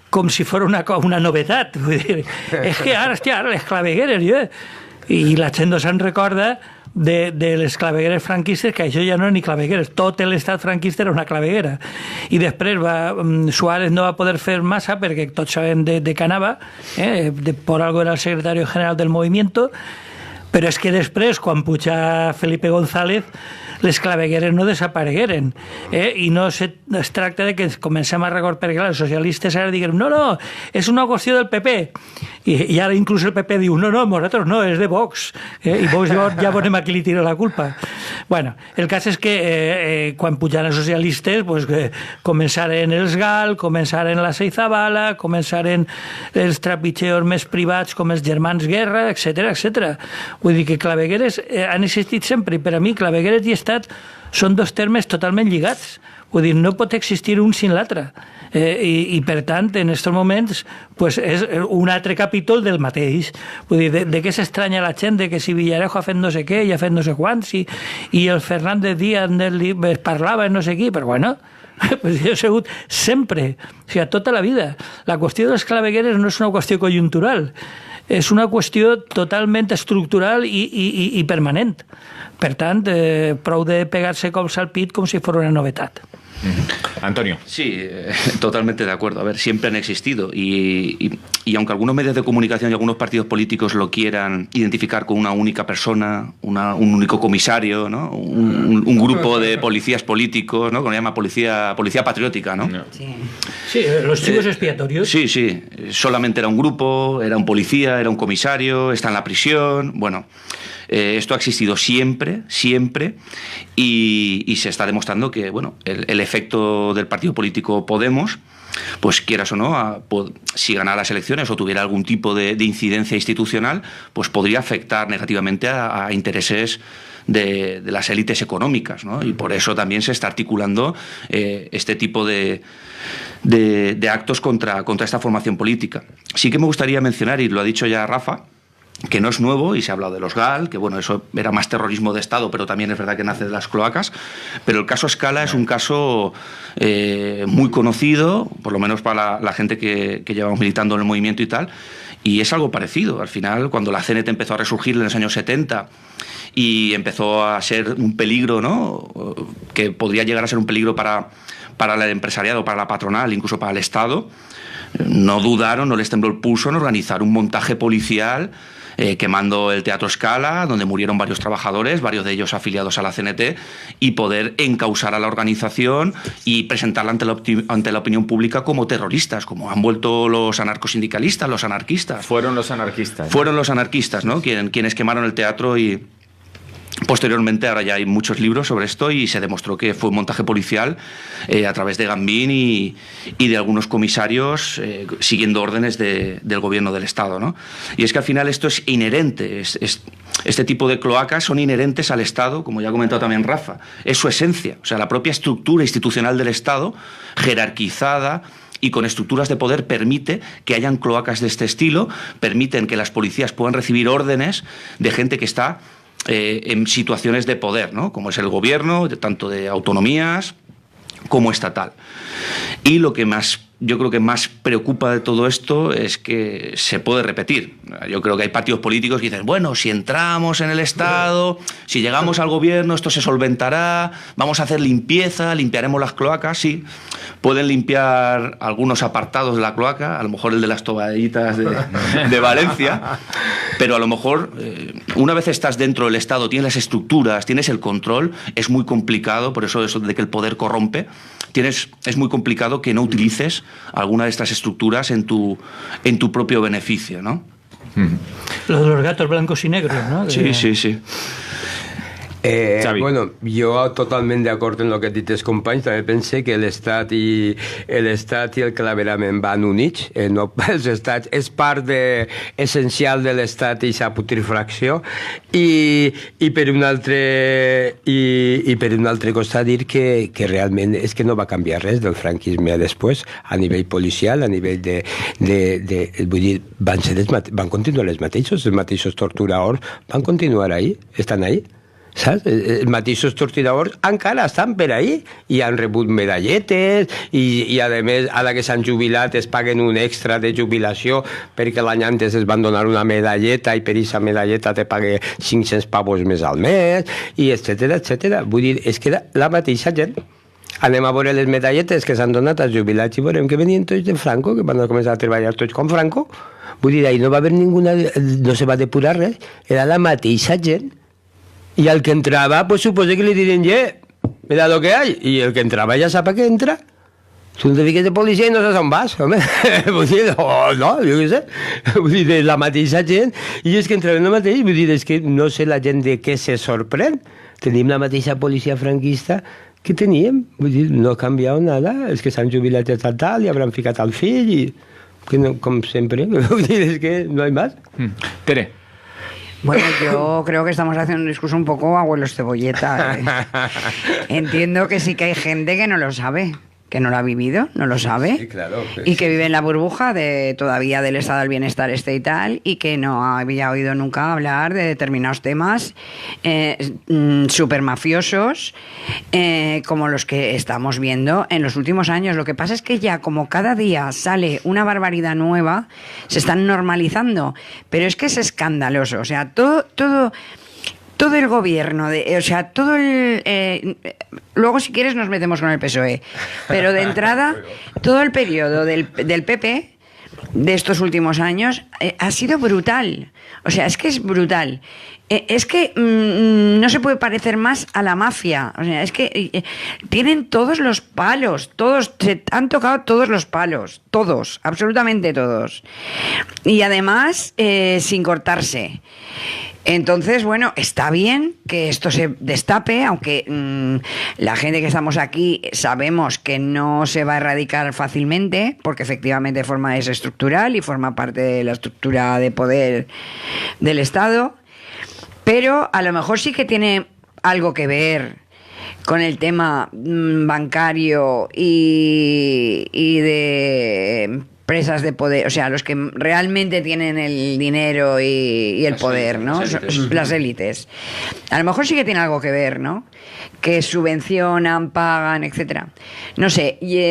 com si fos una novetat. Vull dir, és que ara, les clavegueres, i la gent no se'n recorda de les clavegueres franquistes, que això ja no eren ni clavegueres, tot l'estat franquista era una claveguera. I després Suárez no va poder fer massa perquè tots sabem de què anava, por algo era el secretario general del movimiento, però és que després, quan puja Felipe González, les clavegueres no desaparegueren, i no es tracta de que comencem a recordar, perquè els socialistes ara diguem, no, és una qüestió del PP, i ara inclús el PP diu, no, nosaltres no, és de Vox, i Vox ja veurem a qui li tira la culpa. Bueno, el cas és que quan pujan els socialistes començaren els GAL, començaren la Seizabala, començaren els trapitxeos més privats com els germans Guerra, etc. Vull dir que clavegueres han existit sempre, i per a mi clavegueres i estat són dos termes totalment lligats. Vull dir, no pot existir un sin l'altre. I per tant, en aquests moments, és un altre capítol del mateix. Vull dir, de què s'estranya la gent de que si Villarejo ha fet no sé què i ha fet no sé quants, i el Fernández Díaz parlava no sé qui, però bueno, pues jo he sigut sempre, o sigui, tota la vida. La qüestió de les clavegueres no és una qüestió conjuntural, és una qüestió totalment estructural i permanent. Per tant, prou de pegar-se cops al pit com si fos una novetat. Antonio. Sí, totalmente de acuerdo. A ver, siempre han existido y aunque algunos medios de comunicación y algunos partidos políticos lo quieran identificar con una única persona, un único comisario, ¿no? un grupo de policías políticos, ¿no? Que se llama policía patriótica, ¿no? Sí, los chivos expiatorios. Sí, solamente era un grupo, era un policía, era un comisario, está en la prisión, bueno... esto ha existido siempre, y se está demostrando que, bueno, el efecto del partido político Podemos, pues quieras o no, si ganara las elecciones o tuviera algún tipo de incidencia institucional, pues podría afectar negativamente a intereses de las élites económicas, ¿no? Y por eso también se está articulando este tipo de actos contra esta formación política. Sí que me gustaría mencionar, y lo ha dicho ya Rafa, que no es nuevo, y se ha hablado de los GAL, que bueno, eso era más terrorismo de Estado, pero también es verdad que nace de las cloacas, pero el caso Scala es un caso muy conocido, por lo menos para la gente que llevamos militando en el movimiento y tal, y es algo parecido. Al final, cuando la CNT empezó a resurgir en los años 70 y empezó a ser un peligro, ¿no? Que podría llegar a ser un peligro para el empresariado, para la patronal, incluso para el Estado, no dudaron, no les tembló el pulso en organizar un montaje policial quemando el Teatro Scala, donde murieron varios trabajadores, varios de ellos afiliados a la CNT, y poder encausar a la organización y presentarla ante la opinión pública como terroristas, como han vuelto los anarcosindicalistas, los anarquistas. Fueron los anarquistas. Fueron los anarquistas, ¿no? Quienes quemaron el teatro y... Posteriormente, ahora ya hay muchos libros sobre esto y se demostró que fue un montaje policial a través de Gambín y de algunos comisarios siguiendo órdenes del gobierno del Estado, ¿no? Y es que al final esto es inherente, este tipo de cloacas son inherentes al Estado, como ya ha comentado también Rafa, es su esencia, o sea, la propia estructura institucional del Estado, jerarquizada y con estructuras de poder, permite que hayan cloacas de este estilo, permiten que las policías puedan recibir órdenes de gente que está en situaciones de poder, ¿no? Como es el gobierno, tanto de autonomías como estatal. Y lo que yo creo que más preocupa de todo esto es que se puede repetir. Yo creo que hay partidos políticos que dicen, bueno, si entramos en el Estado, si llegamos al gobierno, esto se solventará, vamos a hacer limpieza, limpiaremos las cloacas, sí. Pueden limpiar algunos apartados de la cloaca, a lo mejor el de las toallitas de Valencia, pero a lo mejor una vez estás dentro del Estado, tienes las estructuras, tienes el control, es muy complicado, por eso de que el poder corrompe, es muy complicado que no utilices alguna de estas estructuras en tu propio beneficio, ¿no? Lo de los gatos blancos y negros, ¿no? Sí. Xavi. Bueno, jo totalment d'acord en el que han dit els companys. També pense que l'Estat i el claverament van units. No, els estats és part essencial de l'Estat i sa putrefacció. I per un altre costat dir que realment és que no va canviar res del franquisme després, a nivell policial, a nivell vull dir, van continuar els mateixos torturadors van continuar ahí, estan ahí. Saps? Els mateixos torturadors encara estan per ahí i han rebut medalletes i a més, ara que s'han jubilat es paguen un extra de jubilació perquè l'any antes es van donar una medalleta i per aquesta medalleta te pague 500 pavos més al mes i etcètera, etcètera. Vull dir, és que la mateixa gent. Anem a veure les medalletes que s'han donat als jubilats i veurem que venien tots de Franco, que van començar a treballar tots com Franco. Vull dir, ahí no va haver ninguna, no se va depurar res, era la mateixa gent. Y al que entraba, pues supone que le dirían, mira lo que hay. Y el que entraba ya sabe que entra. Tú no te fiques de policía y no sabes on vas, home. Vull dir, no, jo què sé. Vull dir, la mateixa gent. I és que entraven el mateix. Vull dir, és que no sé la gent de què se sorprèn. Tenim la mateixa policia franquista que teníem. Vull dir, no ha canviat nada. És que s'han jubilat estatal i hauran ficat al fill i... Que no, com sempre. Vull dir, és que no hay más. Tere. Bueno, yo creo que estamos haciendo un discurso un poco abuelos cebolleta. Entiendo que sí que hay gente que no lo sabe, que no lo ha vivido, no lo sabe, sí, claro, pues, y que vive en la burbuja todavía del estado del bienestar y tal, y que no había oído nunca hablar de determinados temas súper mafiosos, como los que estamos viendo en los últimos años. Lo que pasa es que ya como cada día sale una barbaridad nueva, se están normalizando, pero es que es escandaloso. O sea, todo el gobierno, o sea, todo el... luego, si quieres, nos metemos con el PSOE. Pero de entrada, todo el periodo del PP, de estos últimos años, ha sido brutal. O sea, es que es brutal. Es que no se puede parecer más a la mafia. O sea, es que tienen todos los palos, todos, se han tocado todos los palos, todos, absolutamente todos. Y además, sin cortarse. Entonces, bueno, está bien que esto se destape, aunque la gente que estamos aquí sabemos que no se va a erradicar fácilmente, porque efectivamente es estructural y forma parte de la estructura de poder del Estado, pero a lo mejor sí que tiene algo que ver con el tema bancario y de empresas de poder, o sea, los que realmente tienen el dinero y el poder, ¿no? Las élites. A lo mejor sí que tiene algo que ver, ¿no? Que subvencionan, pagan, etcétera. No sé, y,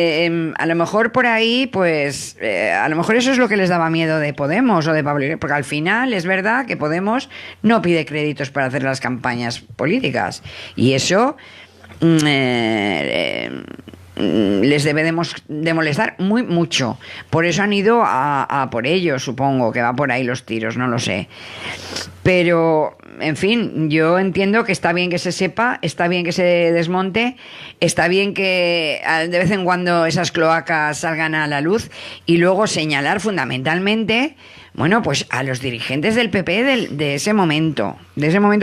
a lo mejor por ahí, pues, a lo mejor eso es lo que les daba miedo de Podemos o de Pablo Iglesias, porque al final es verdad que Podemos no pide créditos para hacer las campañas políticas, y eso les debe de molestar mucho. Por eso han ido a por ellos, supongo, que va por ahí los tiros, no lo sé. Pero, en fin, yo entiendo que está bien que se sepa, está bien que se desmonte, está bien que de vez en cuando esas cloacas salgan a la luz, y luego señalar fundamentalmente, bueno, pues a los dirigentes del PP de ese momento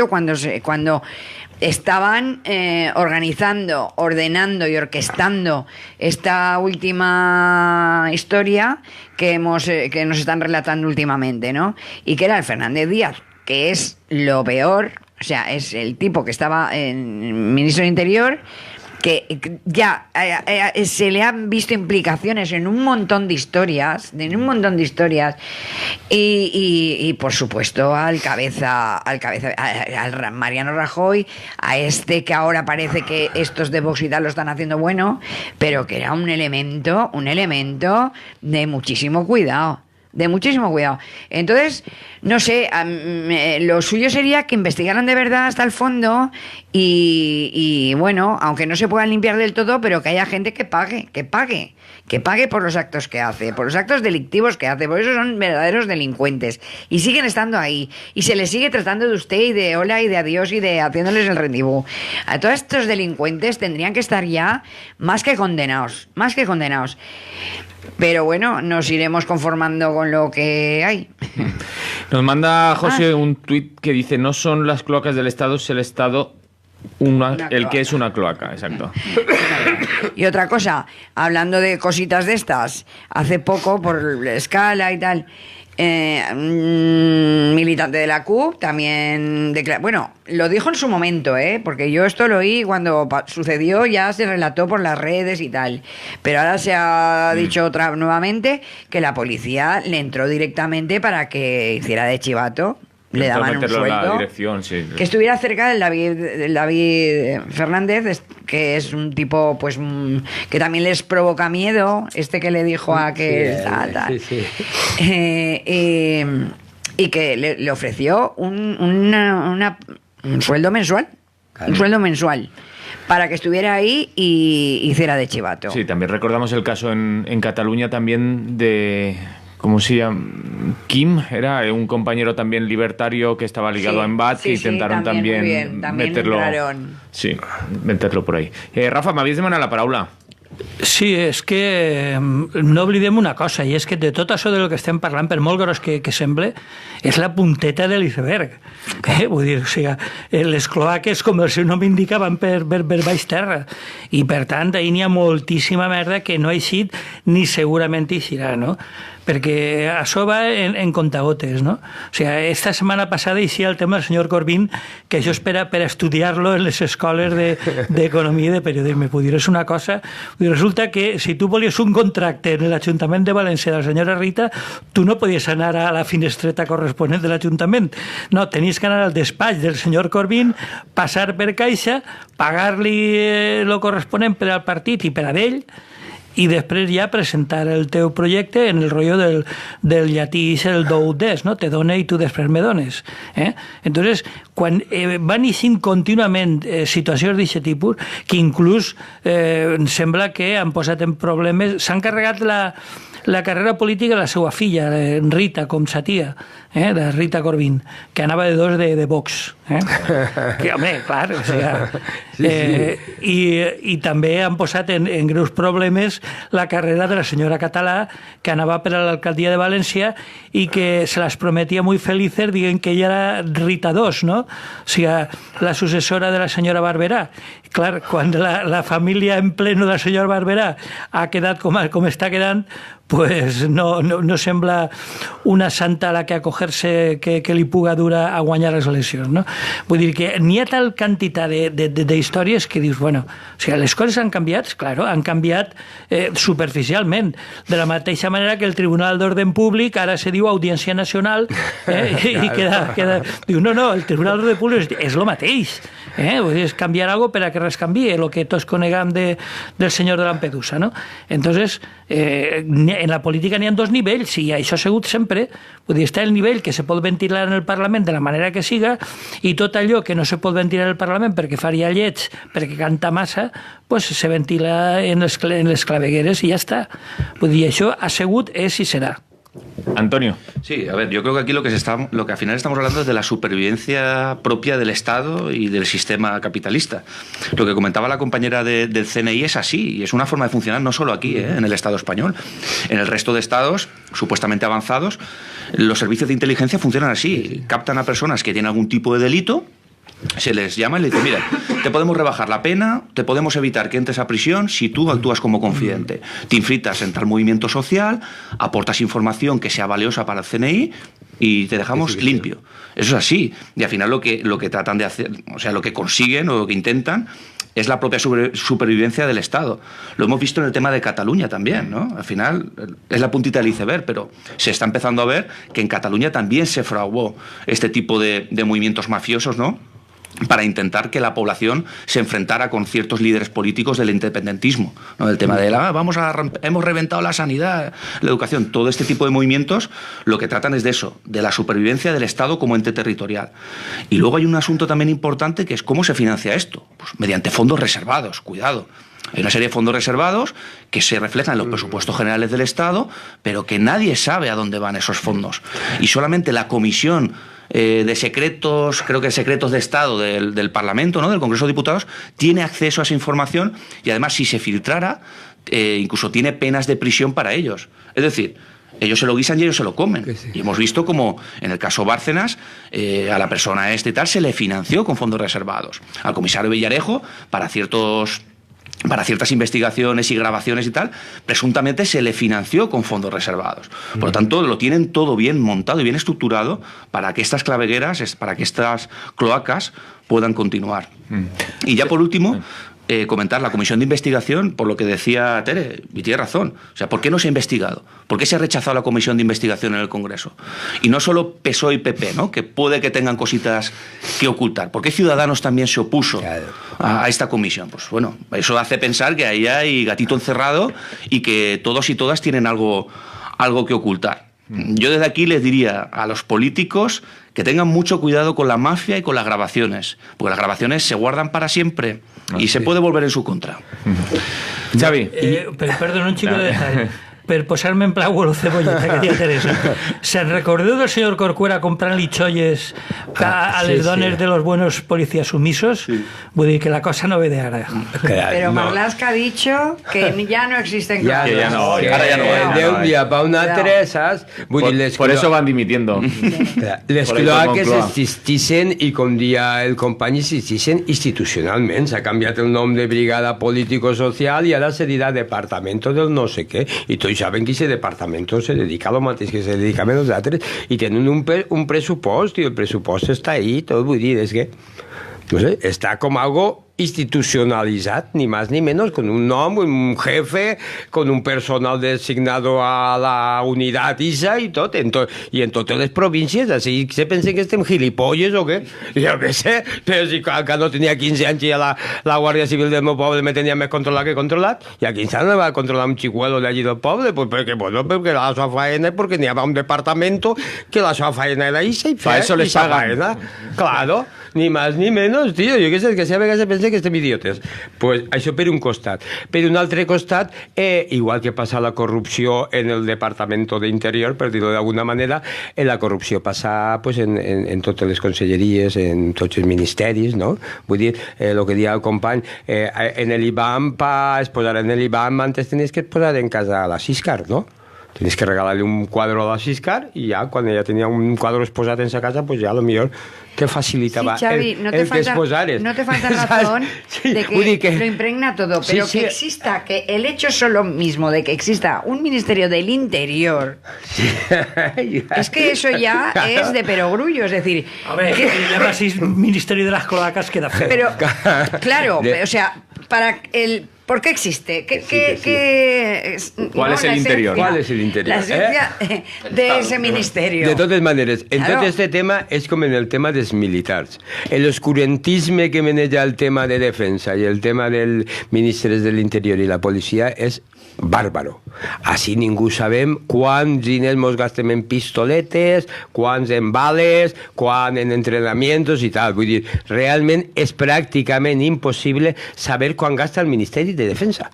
cuando estaban organizando, ordenando y orquestando esta última historia que nos están relatando últimamente, ¿no? Y que era el Fernández Díaz, que es lo peor, o sea, es el tipo que estaba en ministro de Interior, que ya se le han visto implicaciones en un montón de historias, y por supuesto al Mariano Rajoy, a este que ahora parece que estos de Vox y tal lo están haciendo bueno, pero que era un elemento de muchísimo cuidado. Entonces, no sé, lo suyo sería que investigaran de verdad hasta el fondo y bueno, aunque no se puedan limpiar del todo, pero que haya gente que pague por los actos que hace, por los actos delictivos que hace, por eso son verdaderos delincuentes y siguen estando ahí y se les sigue tratando de usted y de hola y de adiós y de haciéndoles el rendezvous. A todos estos delincuentes tendrían que estar ya más que condenados. Pero bueno, nos iremos conformando con lo que hay. Nos manda José un tuit que dice: no son las cloacas del Estado, es el Estado el que es una cloaca, exacto. Y otra cosa, hablando de cositas de estas, hace poco, por escala y tal, militante de la CUP también bueno, lo dijo en su momento, porque yo esto lo oí cuando sucedió, ya se relató por las redes y tal, pero ahora se ha dicho nuevamente que la policía le entró directamente para que hiciera de chivato. Le daban un sueldo, sí. Que estuviera cerca del David Fernández, que es un tipo pues que también les provoca miedo, que le dijo a que tal. Sí. Y que le ofreció un sueldo mensual, claro. Un sueldo mensual para que estuviera ahí y hiciera de chivato. Sí, también recordamos el caso en Cataluña también de... ¿Cómo se llama? Kim era un compañero también libertario que estaba ligado a Embat, que intentaron también meterlo. Sí, meterlo por ahí. Rafa, m'havies demanat la paraula. Sí, és que no oblidem una cosa, i és que de tot això del que estem parlant, per molt gros que sembla, és la punteta de l'iceberg. Vull dir, o sigui, les cloaques, com el seu nom indica, van per baix terra. I, per tant, ahir n'hi ha moltíssima merda que no ha eixit ni segurament eixirà, no? Perquè això va en contagotes, ¿no? O sea, esta setmana passada eixia el tema del senyor Corbyn, que això espera per estudiar-lo en les escoles d'economia i de periodisme. Vull dir, és una cosa... Resulta que si tu volies un contracte en l'Ajuntament de València de la senyora Rita, tu no podies anar a la finestreta corresponent de l'Ajuntament. No, tenies que anar al despatx del senyor Corbyn, passar per caixa, pagar-li lo corresponent per al partit i per a ell, i després ja presentar el teu projecte en el rotllo del llatí, el do des, no? Te done i tu després me dones. Entonces, quan van eixint contínuament situacions d'aquest tipus, que inclús sembla que han posat en problemes, s'han carregat la carrera política de la seva filla, Rita, com sa tia, de Rita Corbyn, que anava de dos de Vox. Que, home, clar, o sigui, i també han posat en greus problemes la carrera de la senyora Català, que anava per a l'alcaldia de València i que se les prometia muy felices dient que ella era Rita II, no? O sigui, la successora de la senyora Barberà. Clar, quan la família en pleno de la senyora Barberà ha quedat com està quedant, pues no sembla una santa a la que acoger-se que li puga durar a guanyar les eleccions, no? Vull dir que n'hi ha tal quantitat d'històries que dius, bueno, o sigui, les coses han canviat, claro, han canviat superficialment, de la mateixa manera que el Tribunal d'Ordre Públic ara se diu Audiència Nacional, i queda... Diu, no, el Tribunal d'Ordre Públic és el mateix, vull dir, és canviar algo per a que res canvie, el que tots conegam del senyor de Lampedusa, no? Entonces, en la política n'hi ha dos nivells, i això ha sigut sempre. Vull dir, està el nivell que se pot ventilar en el Parlament de la manera que siga, i tot allò que no se pot ventilar en el Parlament perquè faria lleig, perquè canta massa, pues se ventila en les clavegueres i ja està. Vull dir, això ha sigut, és i serà. Antonio. Sí, a ver, yo creo que aquí lo que al final estamos hablando es de la supervivencia propia del Estado y del sistema capitalista. Lo que comentaba la compañera del CNI es así, y es una forma de funcionar no solo aquí, en el Estado español. En el resto de estados supuestamente avanzados, los servicios de inteligencia funcionan así. Captan a personas que tienen algún tipo de delito, se les llama y le dicen, mira, te podemos rebajar la pena, te podemos evitar que entres a prisión si tú actúas como confidente. Te infiltras en tal movimiento social, aportas información que sea valiosa para el CNI y te dejamos limpio. Eso es así. Y al final lo que tratan de hacer, o sea, lo que consiguen o lo que intentan es la propia supervivencia del Estado. Lo hemos visto en el tema de Cataluña también, ¿no? Al final es la puntita del iceberg, pero se está empezando a ver que en Cataluña también se fraguó este tipo de movimientos mafiosos, ¿no?, para intentar que la población se enfrentara con ciertos líderes políticos del independentismo, ¿no? El tema de hemos reventado la sanidad, la educación, todo este tipo de movimientos lo que tratan es de eso, de la supervivencia del Estado como ente territorial. Y luego hay un asunto también importante que es cómo se financia esto, pues mediante fondos reservados, cuidado. Hay una serie de fondos reservados que se reflejan en los presupuestos generales del Estado, pero que nadie sabe a dónde van esos fondos. Y solamente la Comisión de Secretos, creo que Secretos de Estado del Parlamento, ¿no?, del Congreso de Diputados, tiene acceso a esa información y además si se filtrara, incluso tiene penas de prisión para ellos. Es decir, ellos se lo guisan y ellos se lo comen. Sí. Y hemos visto como en el caso Bárcenas, a la persona y tal se le financió con fondos reservados. Al comisario Villarejo, para ciertas investigaciones y grabaciones y tal, presuntamente se le financió con fondos reservados. Por lo tanto, lo tienen todo bien montado y bien estructurado para que estas clavegueras, para que estas cloacas puedan continuar. Y ya por último, comentar la comisión de investigación, por lo que decía Tere, y tiene razón. O sea, ¿por qué no se ha investigado? ¿Por qué se ha rechazado la comisión de investigación en el Congreso? Y no solo PSOE y PP, ¿no? Que puede que tengan cositas que ocultar. ¿Por qué Ciudadanos también se opuso a esta comisión? Pues bueno, eso hace pensar que ahí hay gatito encerrado y que todos y todas tienen algo que ocultar. Yo desde aquí les diría a los políticos que tengan mucho cuidado con la mafia y con las grabaciones, porque las grabaciones se guardan para siempre y se puede volver en su contra. Xavi. Perdón, un xico de detall. Per posar-me en plau la cebolleta que deia Teresa. Se'n recordeu del senyor Corcuera comprant-li xolles a les dones de los buenos policías sumisos? Sí. Vull dir que la cosa no ve de ara. Pero Marlaska ha dicho que ya no existen que ya no, ahora ya no. De un dia per un altre, saps? Vull dir, por eso van dimitiendo. Les cloaques existissin i, com dia el company, existissin institucionalment. S'ha canviat el nom de brigada político-social i ara se dirà departamento del no sé què. I tots saben que ese departamento se dedica a lo mateix que se dedicaven els altres i tenen un pressupost i el pressupost està ahí, tot. Vull dir, és que no sé, està com algo institucionalizat, ni más ni menos, con un nombre, un jefe, con un personal designado a la unidad ISA y tot, i en totes les províncies, així se pensen que estem gilipolles o què? Jo què sé, però si que no tenia 15 anys i la Guàrdia Civil del meu poble me tenia més controlat que controlat, i a 15 anys me va controlar un xicuelo d'allí del poble, pues perquè la seva faena, perquè n'hi havia un departamento que la seva faena era ISA i fa eso les pagan. Claro, ni más ni menos, tío. Jo què sé, que a vegades pensa que estem idiotes. Pues això per un costat. Per un altre costat, igual que passa la corrupció en el Departament d'Interior, per dir-ho d'alguna manera, la corrupció passa pues, en totes les conselleries, en tots els ministeris, no? Vull dir, el que deia el company, en l'IBAM, per exposar en l'IBAM, antes tenies que exposar en casa a la Siscar, no? Tienes que regalarle un cuadro a la Siscar y ya cuando ella tenía un cuadro exposado en esa casa, pues ya a lo mejor te facilitaba sí, Xavi, el que exposares. No te falta razón sí, de que lo impregna todo, pero sí, que exista, que el hecho solo mismo de que exista un Ministerio del Interior, sí. Es que eso ya es de perogrullo, es decir... A ver, que llama así Ministerio de las Cloacas queda feo. Pero, claro, o sea, para el... ¿Por qué existe? ¿Cuál es el interior? ¿Cuál es el interior? La esencia de ese ministerio. De totes maneres, en tot este tema és com en el tema dels militars. L'oscurantisme que maneja el tema de defensa i el tema dels ministres de l'Interior i la policia és bàrbaro. Així ningú sabem quants diners mos gastem en pistoletes, quants en bales, quants en entrenamientos i tal. Vull dir, realment és pràcticament impossible saber quan gasta el Ministeri de Defensa.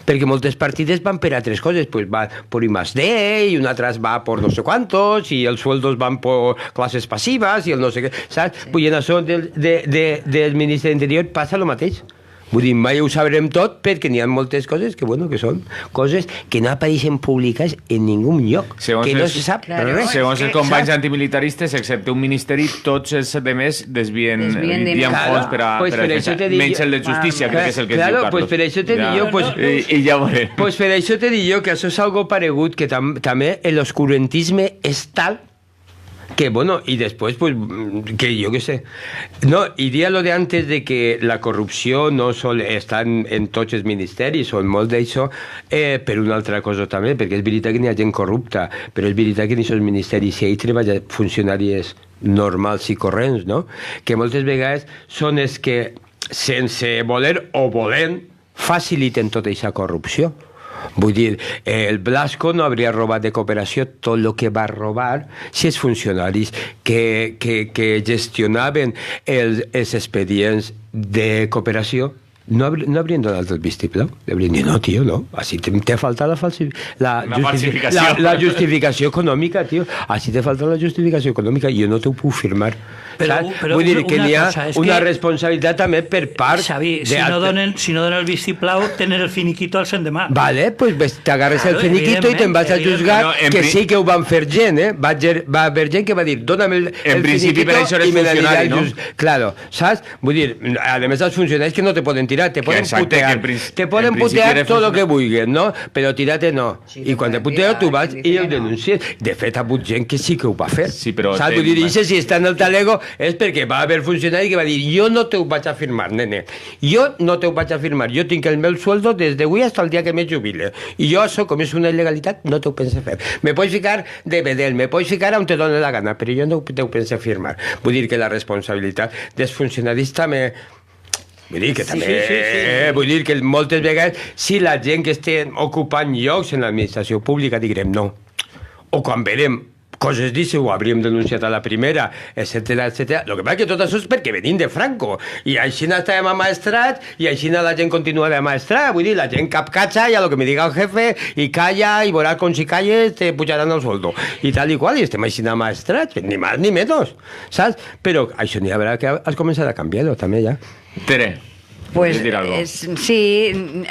Perquè moltes partides van per altres coses, pues va por I+D i una altra va por no sé quantos i els sueldos van por classes passives i el no sé què, saps? Sí. Vull dir, en això del Ministeri d'Interior passa el mateix. Vull dir, mai ho sabrem tot perquè n'hi ha moltes coses que, bueno, que són coses que no apareixen públiques en ningú lloc, que no se sap res. Segons els companys antimilitaristes, excepte un ministeri, tots els demés desvien fons per a defensar. Menys el de justícia, crec que és el que es diu Carlos. Pues per això te dic jo... I ja veuré. Pues per això te dic jo que això és algo paregut, que també l'oscurantisme és tal que, bueno, y después, pues, que yo qué sé. No, diría lo de antes de que la corrupció no sol està en tots els ministeris, o en molt d'això, per una altra cosa també, perquè és veritat que n'hi ha gent corrupta, però és veritat que en aquests ministeris hi treballen funcionaris normals i corrents, no? Que moltes vegades són els que, sense voler o volent, faciliten tota aquesta corrupció. Vull dir, el Blasco no hauria robat de cooperació tot el que va robar si els funcionaris que gestionaven els expedients de cooperació no haurien donat el vistiplau. Haurien dit, no, tio, no. Així te falta la justificació econòmica, tio. Així te falta la justificació econòmica. Jo no t'ho puc firmar. Però vull dir que una n'hi ha cosa, és una que- responsabilitat també per part... Xavi, si no donen el vistiplau, tenen el finiquito al sendemà. Vale, pues t'agarres el Claro, finiquito i te'n vas a evidentment. juzgar, No, en que pri- sí que ho van fer gent, va haver gent que va dir, dóna'm el principi, per això eres i me n'aniré funcionari, al no? Claro, saps? Vull dir, a més els funcionaris que no te poden tirar, te poden exacte, que putear, en principi- te poden en principi putear eres tot el que funcionari. vulguin, no? Però tirar-te no. Sí, I quan te te puteo putear, tu vas que i dice ho que no. denuncies. De fet, ha hagut gent que sí que ho va fer. Sí, però saps? Vull dir, i si està en el talego és perquè va haver funcionari que va dir, jo no te ho vaig a firmar, nene. Jo no te ho vaig a firmar. Jo tinc el meu sueldo des d'avui fins al dia que me jubile. I jo això, com és una il·legalitat, no t'ho penso fer. Me pots ficar de bedel, me pots ficar on te doni la gana, però jo no te ho penso firmar. Vull dir que la responsabilitat dels funcionaris també... Vull dir que també... Vull dir que moltes vegades, si la gent que està ocupant llocs en l'administració pública direm no, o quan verem coses d'això, ho hauríem denunciat a la primera, etcètera, etcètera. El que passa que tot això és perquè venim de Franco, i així estàvem amaestrats, i així la gent continua d'amaestrar. Vull dir, la gent capcatxa i a lo que me diga el jefe, i calla, i veuràs com si calles te pujaran el sueldo. I tal i qual, i estem així amaestrats, ni més ni menys, saps? Però això n'hi haurà que has començat a canviar-ho, també, ja. Tere, Pues ¿quieres decir algo? sí,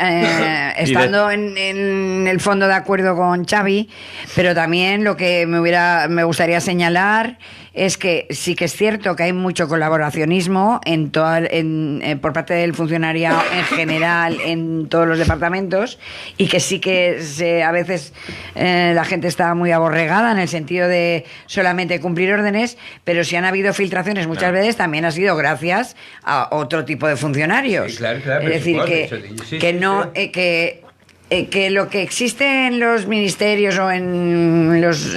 estando en el fondo de acuerdo con Xavi, pero también lo que me gustaría señalar es que sí que es cierto que hay mucho colaboracionismo por parte del funcionariado en general en todos los departamentos, y que sí que a veces la gente está muy aborregada en el sentido de solamente cumplir órdenes, pero si han habido filtraciones muchas veces también ha sido gracias a otro tipo de funcionarios. Sí, claro, Es decir, que lo que existe en los ministerios o en los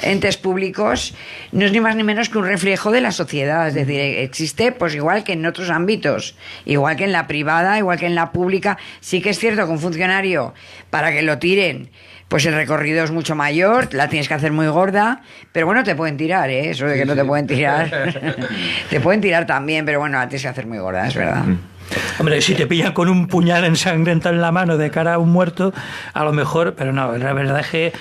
entes públicos no es ni más ni menos que un reflejo de la sociedad. Es decir, existe pues igual que en otros ámbitos, igual que en la privada, igual que en la pública. Sí que es cierto que un funcionario, para que lo tiren, pues el recorrido es mucho mayor, la tienes que hacer muy gorda, pero bueno, te pueden tirar, ¿eh? Eso de que no te pueden tirar. Te pueden tirar también, pero bueno, la tienes que hacer muy gorda, es verdad. Hombre, si te pillan con un puñal ensangrentado en la mano de cara a un muerto, a lo mejor, pero no, la verdad es que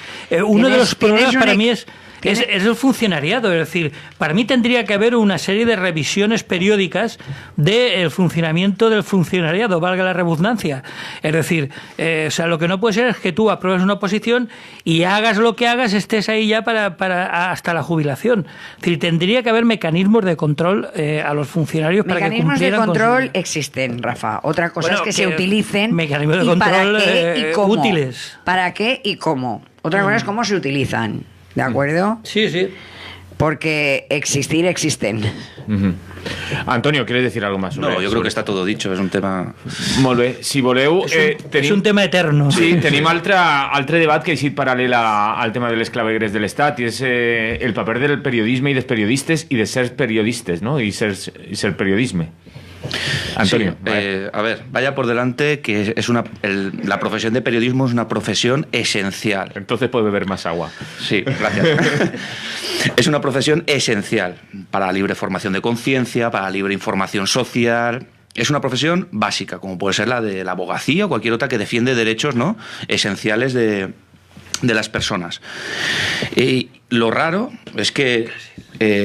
uno de los problemas para mí es el funcionariado. Es decir, para mí tendría que haber una serie de revisiones periódicas del funcionamiento del funcionariado, valga la redundancia. Es decir, o sea, lo que no puede ser es que tú apruebes una oposición y hagas lo que hagas, estés ahí ya para hasta la jubilación. Es decir, tendría que haber mecanismos de control a los funcionarios para que Mecanismos de cumplieran control con existen, Rafa. Otra cosa Bueno, es que se que utilicen. mecanismos de y para control, qué y cómo. útiles. ¿Para qué y cómo? Otra cosa es cómo se utilizan. ¿De acuerdo? Sí, sí. Porque existir existen. Ujú. Antonio, ¿quieres decir algo más? No, yo creo que está todo dicho, és un tema... Molt bé. Si voleu... És un tema eterno. Sí, tenim altre debat que ha eixit paral·lel al tema de les clavegueres de l'Estat, i és el paper del periodisme i dels periodistes i de ser periodistes, ¿no? I ser periodisme. Antonio. Sí, a ver, vaya por delante que la profesión de periodismo es una profesión esencial. Entonces puede beber más agua. Sí, gracias. Es una profesión esencial para la libre formación de conciencia, para la libre información social. Es una profesión básica, como puede ser la de la abogacía o cualquier otra que defiende derechos, ¿no?, esenciales de las personas. Y lo raro es que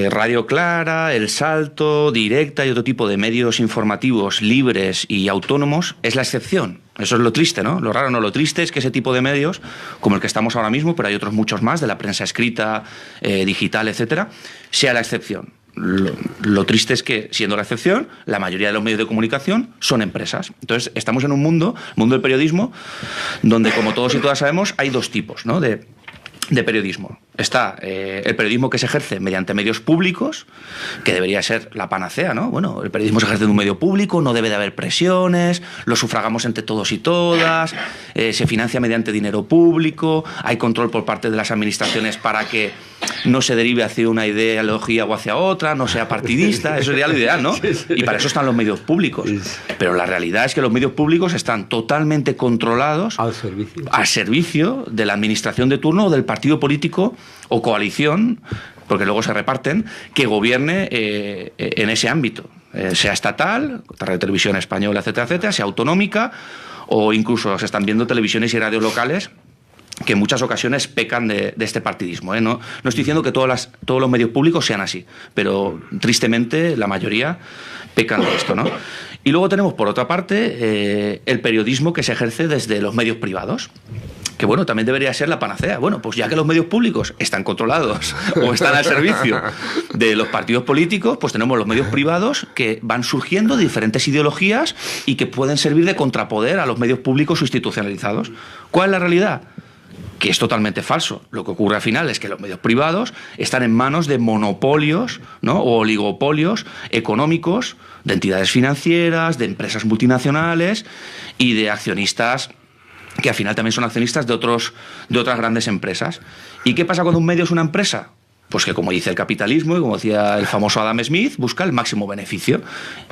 Radio Clara, El Salto, Directa y otro tipo de medios informativos libres y autónomos es la excepción. Eso es lo triste, ¿no? Lo raro, no, lo triste es que ese tipo de medios, como el que estamos ahora mismo, pero hay otros muchos más, de la prensa escrita, digital, etcétera, sea la excepción. Lo triste es que, siendo la excepción, la mayoría de los medios de comunicación son empresas. Entonces, estamos en un mundo del periodismo, donde, como todos y todas sabemos, hay dos tipos, ¿no?, de periodismo. Está el periodismo que se ejerce mediante medios públicos, que debería ser la panacea, ¿no? Bueno, el periodismo se ejerce en un medio público, no debe de haber presiones, lo sufragamos entre todos y todas, se financia mediante dinero público, hay control por parte de las administraciones para que no se derive hacia una ideología o hacia otra, no sea partidista, eso sería lo ideal, ¿no? Y para eso están los medios públicos. Pero la realidad es que los medios públicos están totalmente controlados al servicio de la administración de turno o del partido político o coalición, porque luego se reparten, que gobierne en ese ámbito, sea estatal, Radio Televisión Española, etcétera, etcétera, sea autonómica, o incluso se están viendo televisiones y radios locales que en muchas ocasiones pecan de este partidismo, ¿eh? No estoy diciendo que todos los medios públicos sean así, pero tristemente la mayoría pecan de esto, ¿no? Y luego tenemos, por otra parte, el periodismo que se ejerce desde los medios privados, que bueno, también debería ser la panacea. Bueno, pues ya que los medios públicos están controlados o están al servicio de los partidos políticos, pues tenemos los medios privados que van surgiendo de diferentes ideologías y que pueden servir de contrapoder a los medios públicos institucionalizados. ¿Cuál es la realidad? Que es totalmente falso. Lo que ocurre al final es que los medios privados están en manos de monopolios, ¿no?, o oligopolios económicos, de entidades financieras, de empresas multinacionales y de accionistas que al final también son accionistas de otras grandes empresas. ¿Y qué pasa cuando un medio es una empresa? Pues que, como dice el capitalismo y como decía el famoso Adam Smith, busca el máximo beneficio.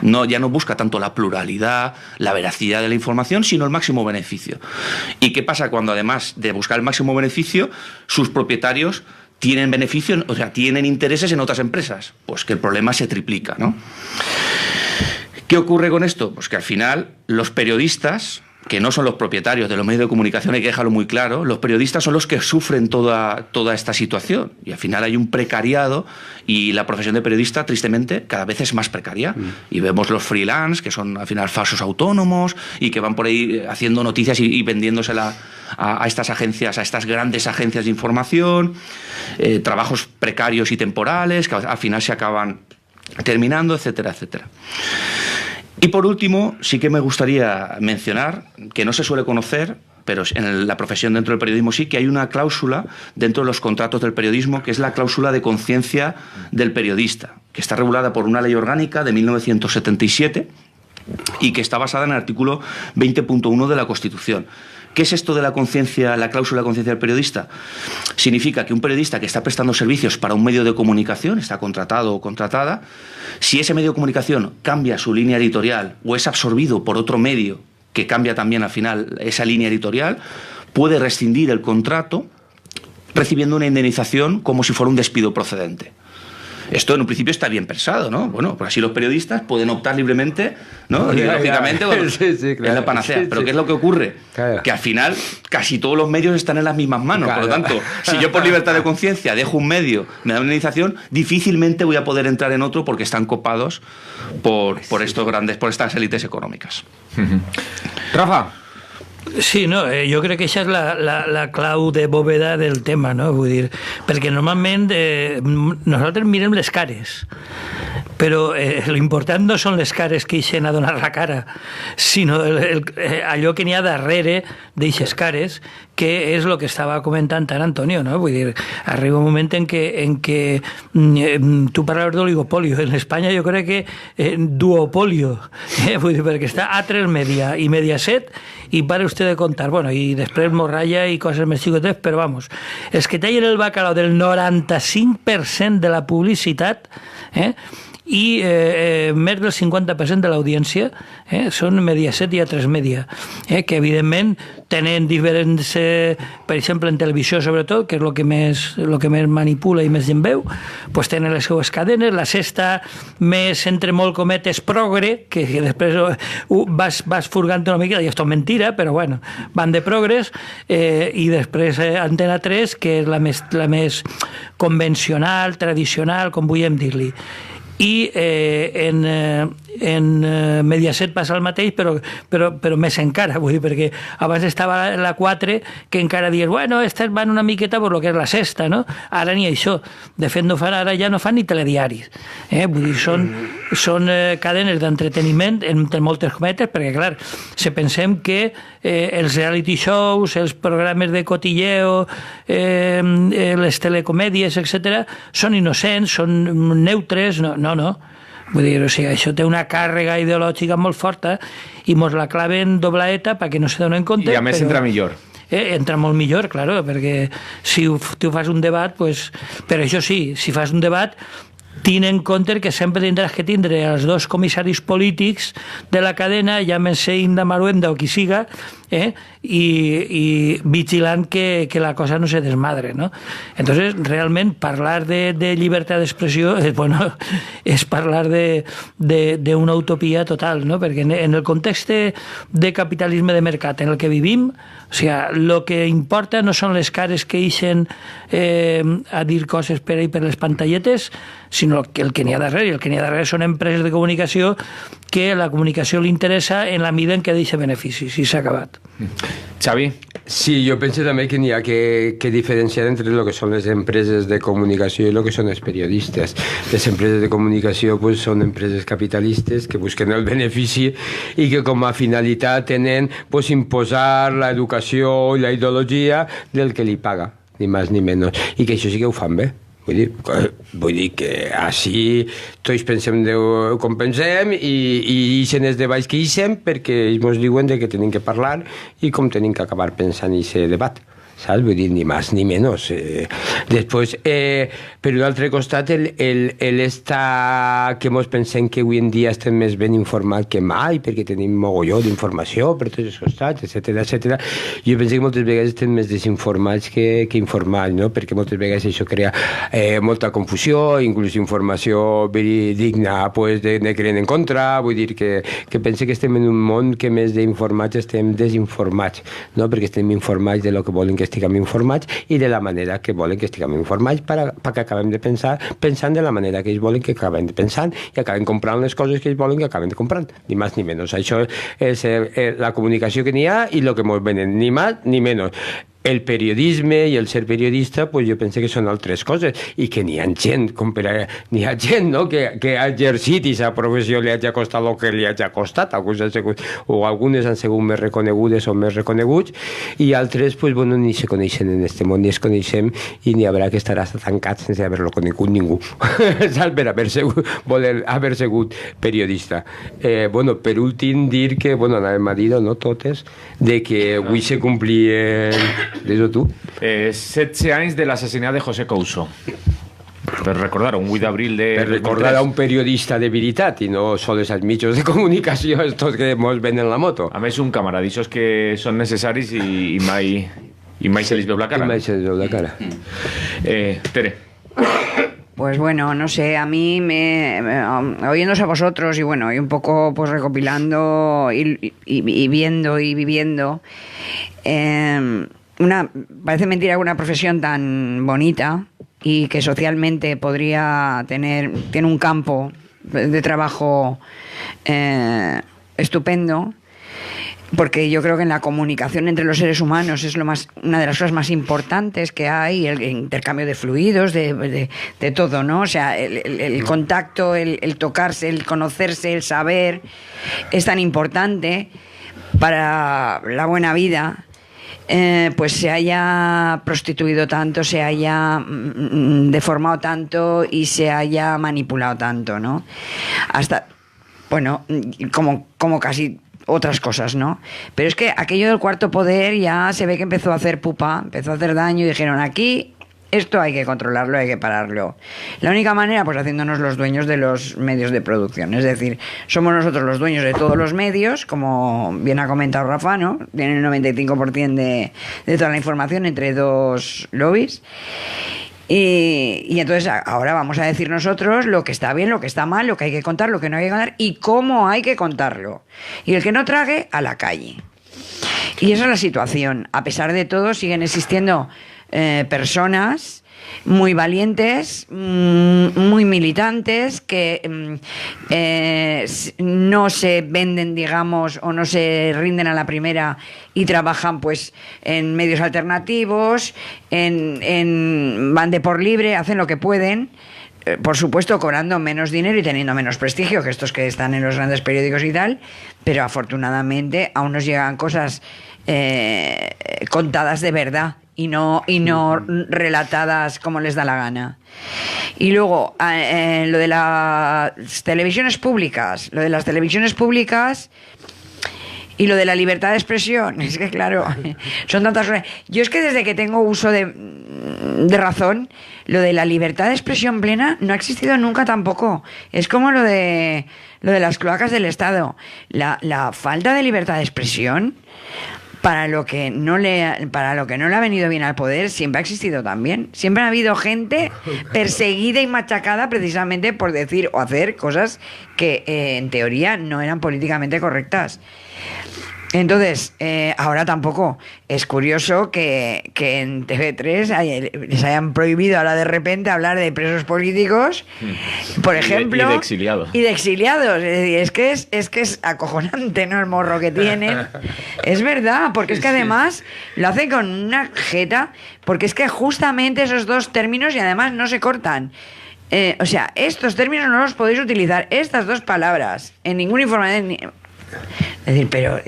Ya no busca tanto la pluralidad, la veracidad de la información, sino el máximo beneficio. ¿Y qué pasa cuando, además de buscar el máximo beneficio, sus propietarios tienen beneficio, o sea, tienen intereses en otras empresas? Pues que el problema se triplica, ¿no? ¿Qué ocurre con esto? Pues que al final los periodistas, que no son los propietarios de los medios de comunicación, hay que dejarlo muy claro, los periodistas son los que sufren toda esta situación, y al final hay un precariado, y la profesión de periodista, tristemente, cada vez es más precaria, y vemos los freelance, que son al final falsos autónomos, y que van por ahí haciendo noticias y vendiéndosela a estas agencias, a estas grandes agencias de información, trabajos precarios y temporales, que al final se acaban terminando, etcétera, etcétera. Y por último, sí que me gustaría mencionar, que no se suele conocer, pero en la profesión dentro del periodismo sí, que hay una cláusula dentro de los contratos del periodismo, que es la cláusula de conciencia del periodista, que está regulada por una ley orgánica de 1977 y que está basada en el artículo 20.1 de la Constitución. ¿Qué es esto de la conciencia, la cláusula de conciencia del periodista? Significa que un periodista que está prestando servicios para un medio de comunicación, está contratado o contratada, si ese medio de comunicación cambia su línea editorial o es absorbido por otro medio que cambia también al final esa línea editorial, puede rescindir el contrato recibiendo una indemnización como si fuera un despido procedente. Esto en un principio está bien pensado, ¿no? Bueno, pues así los periodistas pueden optar libremente, ¿no? Ideológicamente, bueno, sí, claro, es la panacea. Pero ¿qué es lo que ocurre? Claro. Que al final casi todos los medios están en las mismas manos. Claro. Por lo tanto, si yo por libertad de conciencia dejo un medio, me da una indemnización, difícilmente voy a poder entrar en otro porque están copados por estas élites econòmiques. Rafa. Sí, no, jo crec que això és la clau de bóveda del tema, no? Vull dir, perquè normalment nosaltres mirem les cares, però l'important no són les cares que ixen a donar la cara, sinó allò que n'hi ha darrere d'eixes cares, que és el que estava comentant tant Antonio, no? Vull dir, arriba un moment en què tu parlaves d'oligopolio. En Espanya jo crec que duopolio, vull dir, perquè està A3 Media i Mediaset i para usted de contar, bueno, i després Morralla i coses més xicotes, però vamos, els que tallen el bacalao del 95% de la publicitat, i més del 50% de l'audiència són Mediaset i A3 Media, que evidentment tenen diferents, per exemple en televisió sobretot, que és el que més manipula i més gent veu, pues tenen les seues cadenes, la sexta més, entre molt cometes, progre, que després vas furgant una mica, i esto és mentira, però bueno, van de progres, i després Antena 3, que és la més convencional, tradicional, com vulguem dir-li. I en Mediaset passa el mateix, però més encara, vull dir, perquè abans estava la 4, que encara dius, bueno, aquestes van una miqueta per lo que és la sexta, no? Ara ni això. De fet, ara ja no fan ni telediaris. Vull dir, són cadenes d'entreteniment, entre moltes cometes, perquè, clar, si pensem que els reality shows, els programes de cotilleo, les telecomèdies, etc., són innocents, són neutres, no. Vull dir, o sigui, això té una càrrega ideològica molt forta i mos la claven doblaeta perquè no se donen compte. I a més entra millor. Entra molt millor, claro, perquè si tu fas un debat, pues, però això sí, si fas un debat tinc en compte que sempre tindràs que tindre els dos comissaris polítics de la cadena, llámense Inda Maruenda o qui siga, i vigilant que la cosa no se desmadre, ¿no? Entonces, realment, parlar de llibertat d'expressió és parlar d'una utopia total, ¿no? Perquè en el context de capitalisme de mercat en el que vivim, o sea, lo que importa no són les cares que ixen a dir coses per ahí per les pantalletes, sinó el que n'hi ha darrere. El que n'hi ha darrere són empreses de comunicació que la comunicació li interessa en la mida en què deixa beneficis, i s'ha acabat. Xavi? Sí, yo pensé también que tenía que diferenciar entre lo que son las empresas de comunicación y lo que son los periodistas. Las empresas de comunicación pues son empresas capitalistas que busquen el beneficio y que como a finalidad tienen pues imposar la educación y la ideología del que li paga, ni más ni menos. I que això sí que ho fan bé. Vull dir que així tots pensem com pensem i ixen els debats que ixen perquè ells ens diuen que tenim que parlar i com tenim que acabar pensant i aquest debat. ¿Sabes? Vull dir, ni más ni menos. Després, per un altre costat, el està que ens pensem que avui en dia estem més ben informats que mai, perquè tenim mogolló d'informació per tots els costats, etc. Jo penso que moltes vegades estem més desinformats que informats, no? Perquè moltes vegades això crea molta confusió, inclús informació digna pues, de creure en contra. Vull dir que penso que estem en un món que més d'informats estem desinformats, no? Perquè estem informats de lo que volen que estiguem informats i de la manera que volen que estiguem informats perquè acabem de pensant de la manera que ells volen que acabem de pensar i acabem comprant les coses que ells volen que acabem de comprar, ni més ni menys. Això és la comunicació que n'hi ha i el que ens venen, ni més ni menys. El periodisme i el ser periodista, pues jo penso que són altres coses i que n'hi ha gent, n'hi ha gent no? que ha exercit i sa professió li hagi costat el que li hagi costat, algunes han sigut més reconegudes o més reconeguts i altres pues, bueno, ni se coneixen en aquest món, ni es coneixem i n'hi haurà que estar tancat sense haver-lo conegut ningú per haver sigut periodista. Bueno, per últim dir que, bueno, anàvem a dir, no totes, de que avui se complien ¿Dices tú? 16 anys de l'assassinat de José Couso. Per recordar, un 8 d'abril de... Per recordar a un periodista de veritat i no sols als mitjans de comunicació estos que ens venen la moto. A més, un camaradissos que són necessaris i mai se les veu la cara. I mai se les veu la cara. Tere. Pues bueno, no sé, a mí oyéndose a vosotros y bueno, y un poco pues recopilando y viendo y viviendo, parece mentira que una profesión tan bonita y que socialmente tiene un campo de trabajo estupendo, porque yo creo que en la comunicación entre los seres humanos es una de las cosas más importantes que hay, el intercambio de fluidos, de todo, ¿no? O sea, el contacto, el tocarse, el conocerse, el saber, es tan importante para la buena vida. Pues se haya prostituido tanto, se haya deformado tanto y se haya manipulado tanto, ¿no? Hasta, bueno, como casi otras cosas, ¿no? Pero es que aquello del cuarto poder ya se ve que empezó a hacer pupa, empezó a hacer daño y dijeron, aquí esto hay que controlarlo, hay que pararlo. La única manera, pues haciéndonos los dueños de los medios de producción. Es decir, somos nosotros los dueños de todos los medios, como bien ha comentado Rafa, ¿no? Tienen el 95% de toda la información entre dos lobbies. Y entonces ahora vamos a decir nosotros lo que está bien, lo que está mal, lo que hay que contar, lo que no hay que contar y cómo hay que contarlo. Y el que no trague, a la calle. Y esa es la situación. A pesar de todo, siguen existiendo personas muy valientes, muy militantes, que no se venden, digamos, o no se rinden a la primera y trabajan pues en medios alternativos, van de por libre, hacen lo que pueden, por supuesto cobrando menos dinero y teniendo menos prestigio que estos que están en los grandes periódicos y tal, pero afortunadamente aún nos llegan cosas contadas de verdad y no relatadas como les da la gana. Y luego, lo de las televisiones públicas, Y lo de la libertad de expresión, es que claro, son tantas cosas. Yo es que desde que tengo uso de razón, lo de la libertad de expresión plena no ha existido nunca tampoco. Es como lo de las cloacas del Estado. La falta de libertad de expresión, para lo que no le ha venido bien al poder, siempre ha existido también. Siempre ha habido gente perseguida y machacada precisamente por decir o hacer cosas que en teoría no eran políticamente correctas. Entonces, ahora tampoco. Es curioso que en TV3 les hayan prohibido ahora de repente hablar de presos políticos, por ejemplo. Y de exiliados. Y de exiliados. Es que es acojonante, ¿no? El morro que tienen. Es verdad, porque es que además lo hacen con una jeta, porque es que justamente esos dos términos, y además no se cortan. O sea, estos términos no los podéis utilizar, estas dos palabras, en ninguna información. Es decir, pero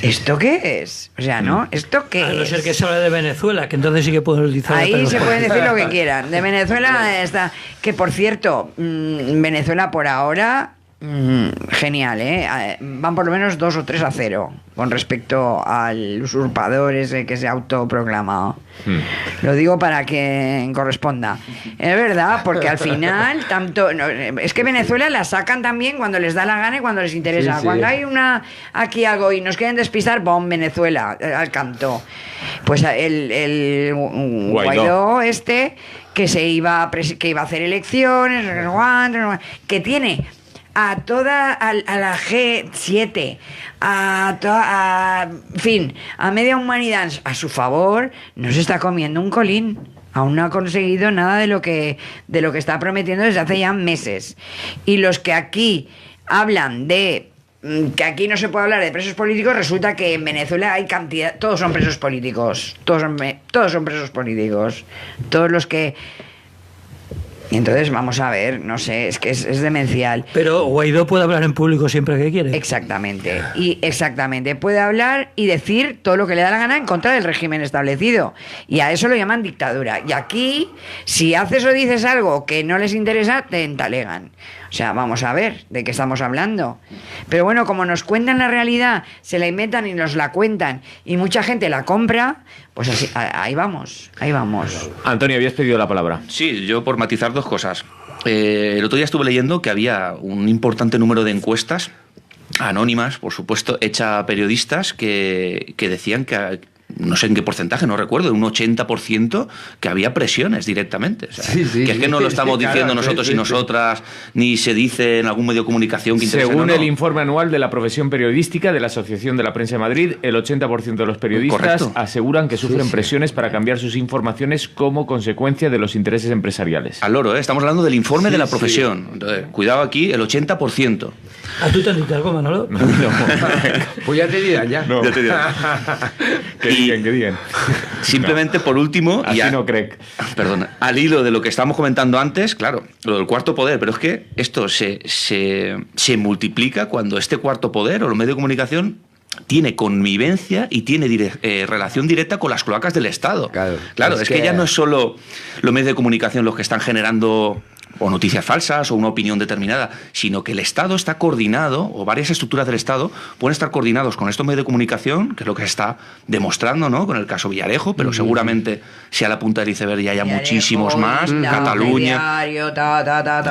¿esto qué es? O sea, ¿no? ¿Esto qué es? A no ser que se hable de Venezuela, que entonces sí que pueden utilizar. Ahí se pueden decir lo que quieran. De Venezuela está... Que, por cierto, Venezuela por ahora... genial, ¿eh? Van por lo menos 2 o 3-0 con respecto al usurpador ese que se ha autoproclamado. Lo digo para que corresponda. Es verdad, porque al final es que Venezuela la sacan también cuando les da la gana y cuando les interesa. Sí. Cuando hay aquí algo y nos quieren despistar, ¡bom! Venezuela al canto. Pues el Guaidó que iba a hacer elecciones, que tiene a la G7, en fin, a media humanidad a su favor, no se está comiendo un colín. Aún no ha conseguido nada de lo que está prometiendo desde hace ya meses. Y los que aquí hablan de que aquí no se puede hablar de presos políticos, resulta que en Venezuela hay cantidad, todos son presos políticos, todos son presos políticos, todos los que... Y entonces vamos a ver, no sé, es que es demencial. Pero Guaidó puede hablar en público siempre que quiere. Exactamente, puede hablar y decir todo lo que le da la gana en contra del régimen establecido. Y a eso lo llaman dictadura. Y aquí, si haces o dices algo que no les interesa, te entalegan. O sea, vamos a ver de qué estamos hablando. Pero bueno, como nos cuentan la realidad, se la inventan y nos la cuentan, y mucha gente la compra, pues así, ahí vamos. Antonio, habías pedido la palabra. Sí, yo por matizar 2 cosas. El otro día estuve leyendo que había un importante número de encuestas, anónimas, por supuesto, hechas a periodistas que decían que... no sé en qué porcentaje, no recuerdo, un 80% que había presiones directamente. O sea, que es que no lo estamos diciendo nosotros y nosotras, ni se dice en algún medio de comunicación que interesa. Según el informe anual de la profesión periodística de la Asociación de la Prensa de Madrid, el 80% de los periodistas aseguran que sufren presiones para cambiar sus informaciones como consecuencia de los intereses empresariales. Al loro, ¿eh? Estamos hablando del informe de la profesión. Entonces, cuidado aquí, el 80%. ¿A tú te han dicho algo, Manolo? No. Pues ya te dirán, ya. No. Ya te dirán. Que digan. Simplemente, por último... Así no creo. Perdona. Al hilo de lo que estábamos comentando antes, claro, lo del cuarto poder, pero es que esto se multiplica cuando este cuarto poder o los medios de comunicación tiene connivencia y tiene relación directa con las cloacas del Estado. Claro, es que ya no es solo los medios de comunicación los que están generando o noticias falsas o una opinión determinada, sino que el Estado está coordinado, o varias estructuras del Estado pueden estar coordinados con estos medios de comunicación, que es lo que se está demostrando, ¿no?, con el caso Villarejo, pero seguramente sea la punta del iceberg y haya muchísimos más, Cataluña...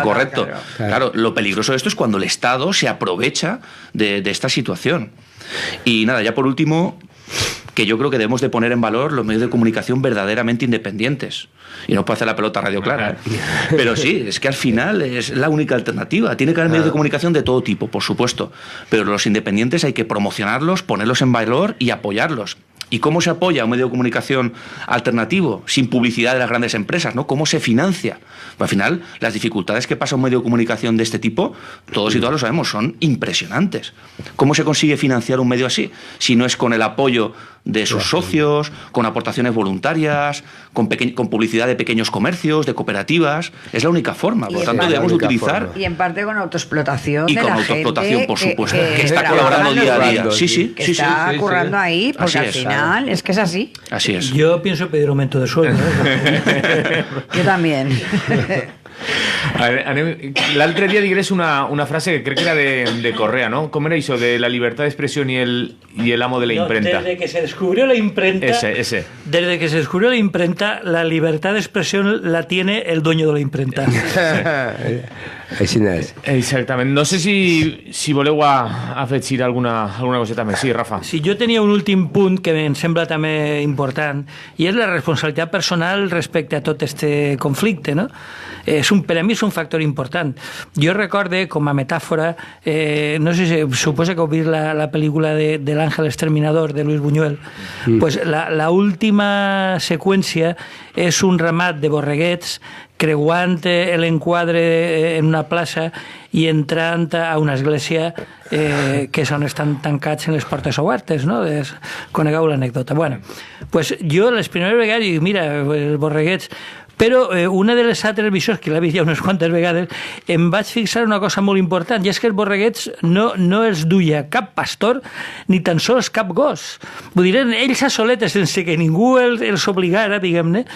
Correcto. Claro, lo peligroso de esto es cuando el Estado se aprovecha de esta situación. Y nada, ya por último, que yo creo que debemos de poner en valor los medios de comunicación verdaderamente independientes. Y no puedo hacer la pelota a Radio Clara. Pero sí, es que al final es la única alternativa. Tiene que haber medios de comunicación de todo tipo, por supuesto. Pero los independientes hay que promocionarlos, ponerlos en valor y apoyarlos. ¿Y cómo se apoya un medio de comunicación alternativo, sin publicidad de las grandes empresas, ¿no? ¿Cómo se financia? Pues al final, las dificultades que pasa un medio de comunicación de este tipo, todos y todas lo sabemos, son impresionantes. ¿Cómo se consigue financiar un medio así? Si no es con el apoyo de sus socios, con aportaciones voluntarias, con publicidad de pequeños comercios, de cooperativas. Es la única forma. Por tanto, debemos utilizar... Y en parte con autoexplotación y de con la autoexplotación, gente por supuesto, que está está colaborando día a día. Que está currando ahí, porque al final es que es así. Así es. Yo pienso pedir aumento de sueldo. Yo también. L'altre dia digués una frase que crec que era de Correa, ¿no? ¿Cómo era eso de la libertad de expresión y el amo de la imprenta? Desde que se descubrió la imprenta, ese. Desde que se descubrió la imprenta, la libertad de expresión la tiene el dueño de la imprenta. Així és. Exactament. No sé si voleu afegir alguna coseta més. Sí, Rafa. Sí, jo tenia un últim punt que em sembla també important, i és la responsabilitat personal respecte a tot este conflicte, no? Per a mi és un factor important. Jo recorde, com a metàfora, no sé si suposa que heu vist la pel·lícula de l'Àngel Exterminador de Luis Buñuel, pues la última seqüència és un ramat de borreguets creuant l'enquadre en una plaça i entrant a una església que són estan tancats en les portes obertes, no? Conegueu l'anècdota. Bueno, pues jo les primeres vegades dic, mira, els borreguets... Però una de les altres visions, que l'he vist ja unes quantes vegades, em vaig fixar una cosa molt important, i és que els borreguets no els duia cap pastor ni tan sols cap gos. Vull dir, ells a soletes, sense que ningú els obligara, diguem-ne,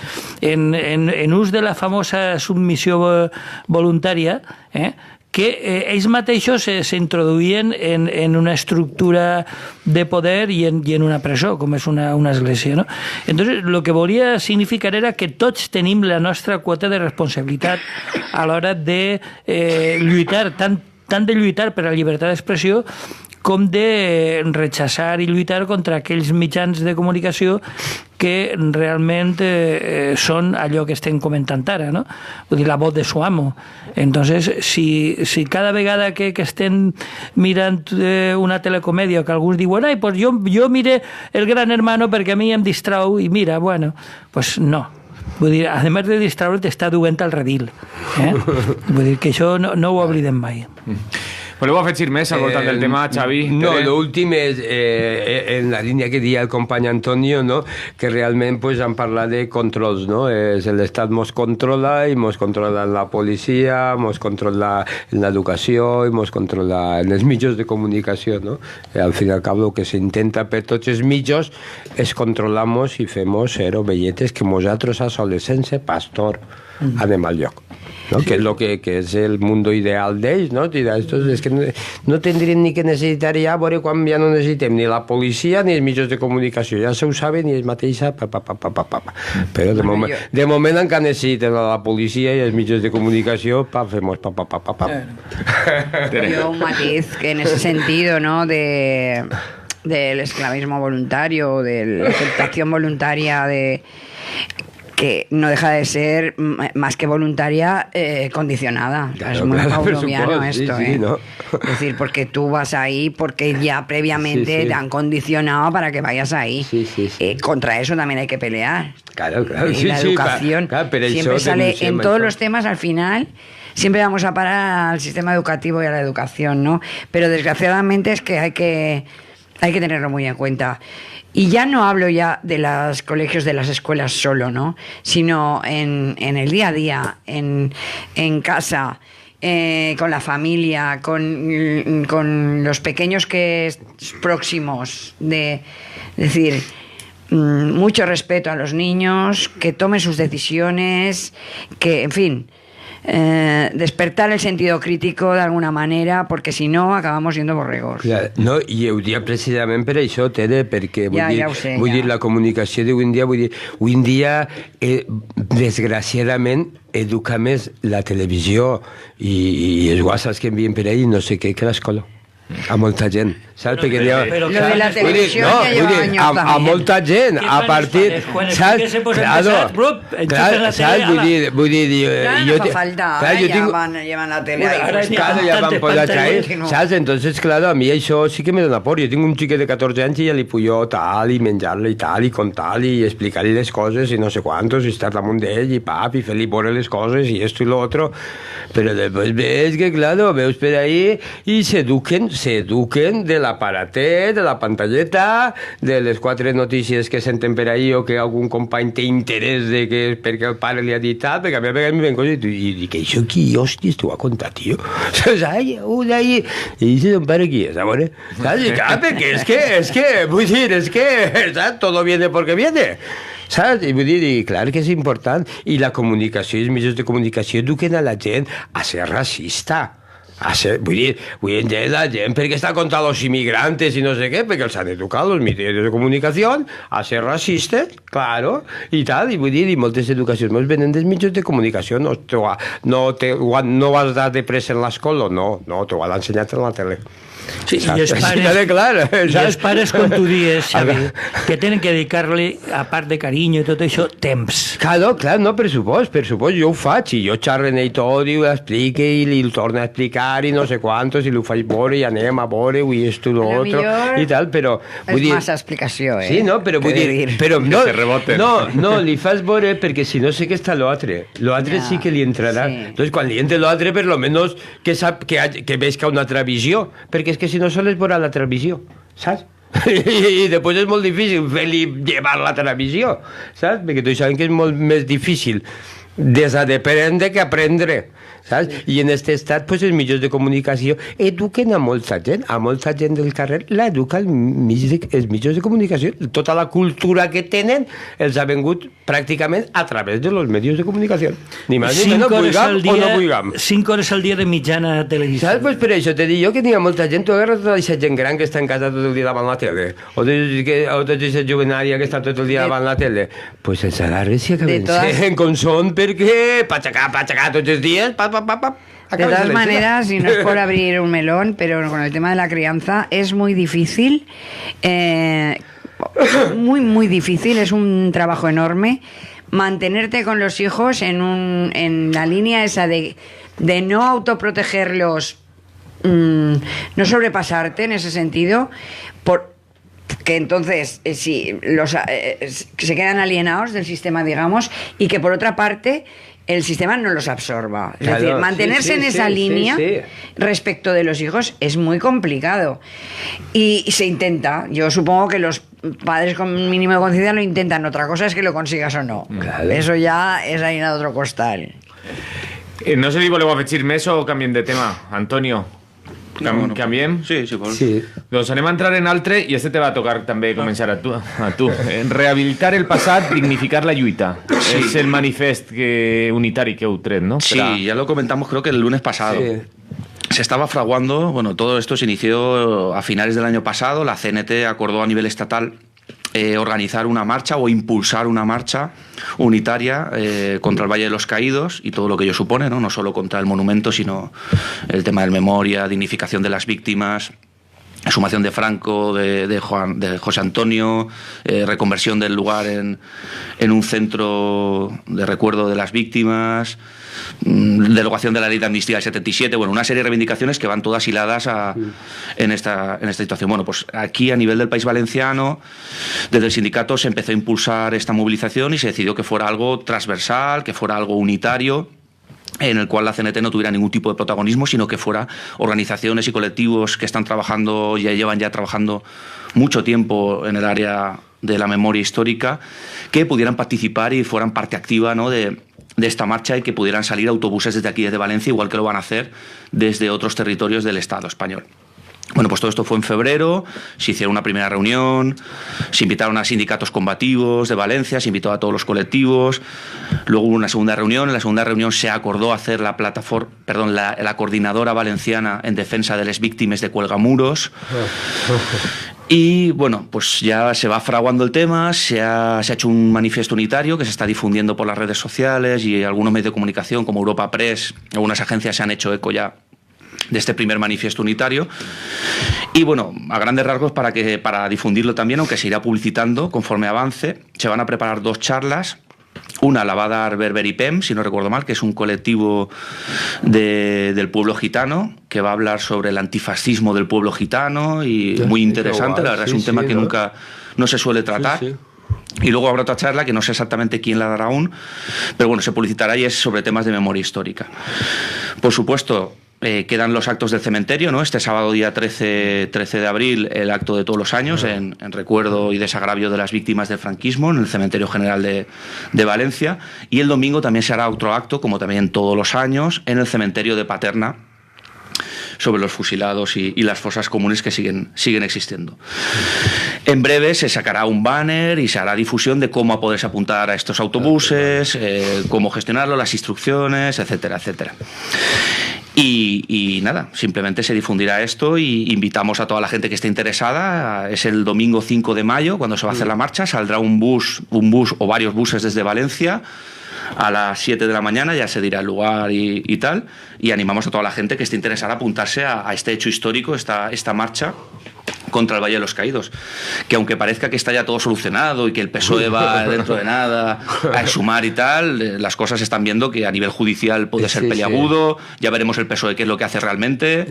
en ús de la famosa submissió voluntària, que ells mateixos s'introduïen en una estructura de poder i en una presó, com és una església, no? Entonces, lo que volia significar era que tots tenim la nostra quota de responsabilitat a l'hora de lluitar, tant de lluitar per la llibertat d'expressió com de rechaçar i lluitar contra aquells mitjans de comunicació que realment són allò que estem comentant ara, no? Vull dir, la voz de su amo. Entonces, si cada vegada que estem mirant una telecomèdia que alguns diuen, ai, pues jo mire el Gran Hermano perquè a mi em distrau, i mira, bueno, pues no. Vull dir, a més de distraure, t'està duent al redil. Vull dir que això no ho oblidem mai. Voleu afegir més al voltant del tema, Xavi? No, l'últim és en la línia que deia el company Antonio, no? Que realment pues, han parlat de controls, no? L'Estat mos controla i mos controla la policia, mos controla l'educació i mos controla els mitjans de comunicació, no? Al fin i al cap el que s'intenta per tots els mitjans és controlar-nos i fer-nos ser ovelletes que nosaltres a soles, sense pastor, anem al lloc. ¿No? Sí. Que es el mundo ideal d'ells, no? Es que no tindrien ni que necessitar ja, veure quan ja no necessitem ni la policia ni els mitjans de comunicació, ja se ho saben i ells mateixa, però de moment encara necessiten la policia i els mitjans de comunicació fem-nos Yo un matiz que en ese sentido, ¿no? del esclavismo voluntario, de la aceptación voluntaria que no deja de ser más que voluntaria, condicionada. Claro, es muy pavloviano esto, sí, ¿no? Es decir, porque tú vas ahí porque ya previamente te han condicionado para que vayas ahí. Contra eso también hay que pelear. Claro. Y la educación pero siempre sale en todos los temas al final. Siempre vamos a parar al sistema educativo y a la educación, ¿no? Pero desgraciadamente es que hay que tenerlo muy en cuenta. Y ya no hablo ya de los colegios, de las escuelas solo, ¿no? Sino en el día a día, en casa, con la familia, con los pequeños próximos. Es decir, mucho respeto a los niños, que tomen sus decisiones, que, en fin... despertar el sentido crítico de alguna manera, porque si no acabamos siendo borregos. No, i ho dia precisament per això, Tere, perquè vull dir, la comunicació d'avui en dia, avui en dia desgraciadament educa més la televisió i els whatsapps que envien per ahí no sé què que l'escola. A molta gent, saps? Però lo de la televisió ja lleva años también. A molta gent, a partir... Saps? Vull dir... No fa falta, ahora llevan la tele ahí. Claro, ya van por la traer, saps? Entonces, claro, a mi això sí que me dona por. Jo tinc un xiquet de 14 anys i ja li puc jo tal, i menjar-li tal, i contar-li, i explicar-li les coses, i no sé quantos, i estar damunt d'ell, i i fer-li veure les coses, i esto i lo otro. Però després ves que, claro, veus per ahí i s'eduquen de l'aparatet, de la pantalleta, de les 4 notícies que senten per ahí o que algun company té interès de que perquè el pare li ha dit tal, perquè a mi a vegades m'hi ven coses i dic, això qui, hòsties, t'ho ha contat, tio? Saps? Ai, i dice, don pare, qui és, a veure? Saps? I clar, perquè és que, vull dir, és que, saps? Todo viene porque viene. saps? I vull dir, i clar que és important. I la comunicació, els mitjans de comunicació eduquen a la gent a ser racista. Vull dir, avui en dia la gent perquè està contra els immigrants i no sé què, perquè els han educat els mitjans de comunicació a ser racistes, claro, i tal, i vull dir, i moltes educacions ens venen dels mitjans de comunicació, no vas dar de pressa en l'escola, no, t'ho han ensenyat en la tele. Sí, i els pares, com tu dius, Xavi, que tenen que dedicar-li, a part de carinyo i tot això, temps. Clar, no, per supost, jo ho faig, i jo xerro en ell tot, i ho explique, i li torno a explicar, i no sé quantos, i l'ho faig veure, i anem a veure, i esto, lo otro, i tal, però... És massa explicació, Sí, no, però vull dir... Però no, li fas veure, perquè si no sé que està l'altre. L'altre sí que li entrarà. Entonces, quan li entre l'altre, per lo menos que sap que veig una altra visió, perquè és que si no sols veurà la televisió, saps? I després és molt difícil fer-li llevar la televisió, saps? Perquè tots sabem que és molt més difícil desaprendre que aprendre, saps? I en aquest estat, els mitjans de comunicació eduquen a molta gent del carrer l'educa els mitjans de comunicació. Tota la cultura que tenen els ha vengut pràcticament a través de los medios de comunicació. Ni més ni menys, vulguem o no vulguem. 5 hores al dia de mitjana televisió. Saps? Pues per això te dic jo que n'hi ha molta gent, tu agarres tota aquesta gent gran que està en casa tot el dia davant la tele, o tota aquesta jovenària que està tot el dia davant la tele, pues els agarres i acaben sent com són, perquè pachacar tots els días, De todas maneras, y no es por abrir un melón, pero con el tema de la crianza es muy difícil, muy difícil, es un trabajo enorme mantenerte con los hijos en la línea esa de no autoprotegerlos, no sobrepasarte en ese sentido, que entonces si se quedan alienados del sistema, digamos, y que por otra parte el sistema no los absorba. Es decir, mantenerse en esa línea respecto de los hijos es muy complicado. Y se intenta. Yo supongo que los padres con mínimo de conciencia lo intentan. Otra cosa es que lo consigas o no. Claro. Eso ja és harina d'otro costal. No sé si voleu afegir més o canviem de tema, Antonio. Canviem? Sí. Doncs anem a entrar en altre, i este te va tocar també començar a tu. Rehabilitar el passat, dignificar la lluita. Sí. Es el manifest unitari que heu tret, ¿no? Sí, ya lo comentamos creo que el lunes pasado. Sí. Se estaba fraguando, todo esto se inició a finales del año pasado, la CNT acordó a nivel estatal organizar una marcha o impulsar una marcha unitaria contra el Valle de los Caídos y todo lo que ello supone, no solo contra el monumento, sino el tema de memoria, dignificación de las víctimas, exhumación de Franco, de José Antonio, reconversión del lugar en un centro de recuerdo de las víctimas, derogación de la ley de amnistía del 77, una serie de reivindicaciones que van todas hiladas en esta situación. Pues aquí a nivel del País Valenciano, desde el sindicato se empezó a impulsar esta movilización y se decidió que fuera algo transversal, que fuera algo unitario, en el cual la CNT no tuviera ningún tipo de protagonismo, sino que fuera organizaciones y colectivos que están trabajando, llevan trabajando mucho tiempo en el área de la memoria histórica, que pudieran participar y fueran parte activa, ¿no?, de esta marcha, y que pudieran salir autobuses desde aquí, desde Valencia, igual que lo van a hacer desde otros territorios del Estado español. Pues todo esto fue en febrero, se hicieron una primera reunión, se invitaron a sindicatos combativos de Valencia, se invitó a todos los colectivos, luego hubo una segunda reunión, en la segunda reunión se acordó hacer la coordinadora valenciana en defensa de las víctimas de Cuelgamuros. Y pues ya se va fraguando el tema, se ha hecho un manifiesto unitario que se está difundiendo por las redes sociales, y algunos medios de comunicación como Europa Press, algunas agencias se han hecho eco ya de este primer manifiesto unitario. Y a grandes rasgos, para difundirlo también, aunque se irá publicitando conforme avance, se van a preparar 2 charlas. Una la va a dar Berberipem, si no recuerdo mal, que es un colectivo del pueblo gitano, que va a hablar sobre el antifascismo del pueblo gitano, y muy interesante, la verdad es un tema que nunca no se suele tratar. Sí. Y luego habrá otra charla que no sé exactamente quién la dará aún, pero se publicitará, y es sobre temas de memoria histórica. Por supuesto, quedan los actos del cementerio, ¿no? Este sábado, día 13 de abril, el acto de todos los años en recuerdo y desagravio de las víctimas del franquismo en el Cementerio General de Valencia, y el domingo también se hará otro acto, como también todos los años, en el cementerio de Paterna, sobre los fusilados y las fosas comunes que siguen existiendo. En breve se sacará un banner y se hará difusión de cómo poderse apuntar a estos autobuses, cómo gestionarlo, las instrucciones, etcétera, etcétera. Y nada, simplemente se difundirá esto y invitamos a toda la gente que esté interesada. Es el domingo 5 de mayo cuando se va a hacer la marcha. Saldrá un bus o varios buses desde Valencia a las 7 de la mañana, ya se dirá el lugar y tal. Y animamos a toda la gente que esté interesada a apuntarse a este hecho histórico, esta marcha contra el Valle de los Caídos, que aunque parezca que está ya todo solucionado y que el PSOE va dentro de nada a exhumar y tal, las cosas están viendo que a nivel judicial puede ser peliagudo, ya veremos el PSOE qué es lo que hace realmente,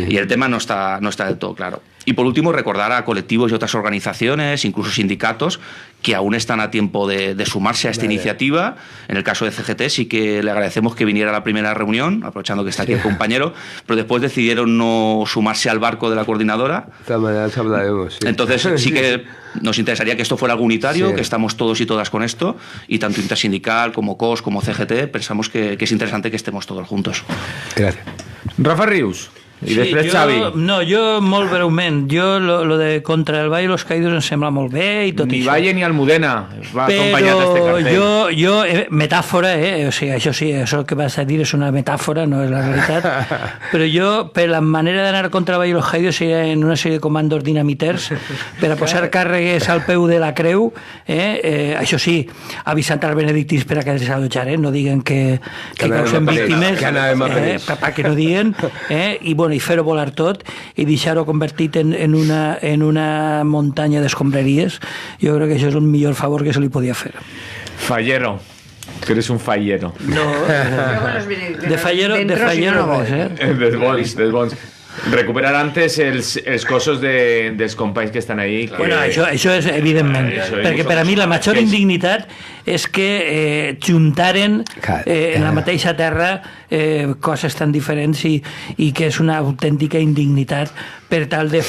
y el tema no está del todo claro. Y por último, recordar a colectivos y otras organizaciones, incluso sindicatos, que aún están a tiempo de sumarse a esta iniciativa. En el caso de CGT sí que le agradecemos que viniera a la primera reunión, aprovechando que está aquí el compañero, pero después decidieron no sumarse al barco de la coordinadora. De todas maneras hablaremos. Entonces sí que nos interesaría que esto fuera algo unitario, que estamos todos y todas con esto, y tanto Intersindical como COS como CGT pensamos que es interesante que estemos todos juntos. Gracias. Rafa Rius. I després, Xavi. No, jo molt breument. Jo lo de contra el Valle de los Caídos em sembla molt bé i tot ni això. Ni Valle ni Almudena va acompanyat este cartell. Jo, metàfora, o sigui, això que vas a dir és una metàfora, no és la realitat, però jo, per la manera d'anar contra el Valle de los Caídos seria en una sèrie de comandos dinamiters per a posar càrregues al peu de la creu, això sí, avisant als benedictins per a que desallotjar, no diguen que causen víctimes, que no diguen, i bueno, i fer-ho volar tot i deixar-ho convertit en una muntanya d'escombraries. Jo crec que això és el millor favor que se li podia fer. Fallero. Que eres un fallero. No, de fallero no res, Dels bons. Recuperar antes els cossos dels companys que estan ahí. Bueno, això és evidentment, perquè per a mi la major indignitat és que juntaren en la mateixa terra coses tan diferents i que és una autèntica indignitat per tal de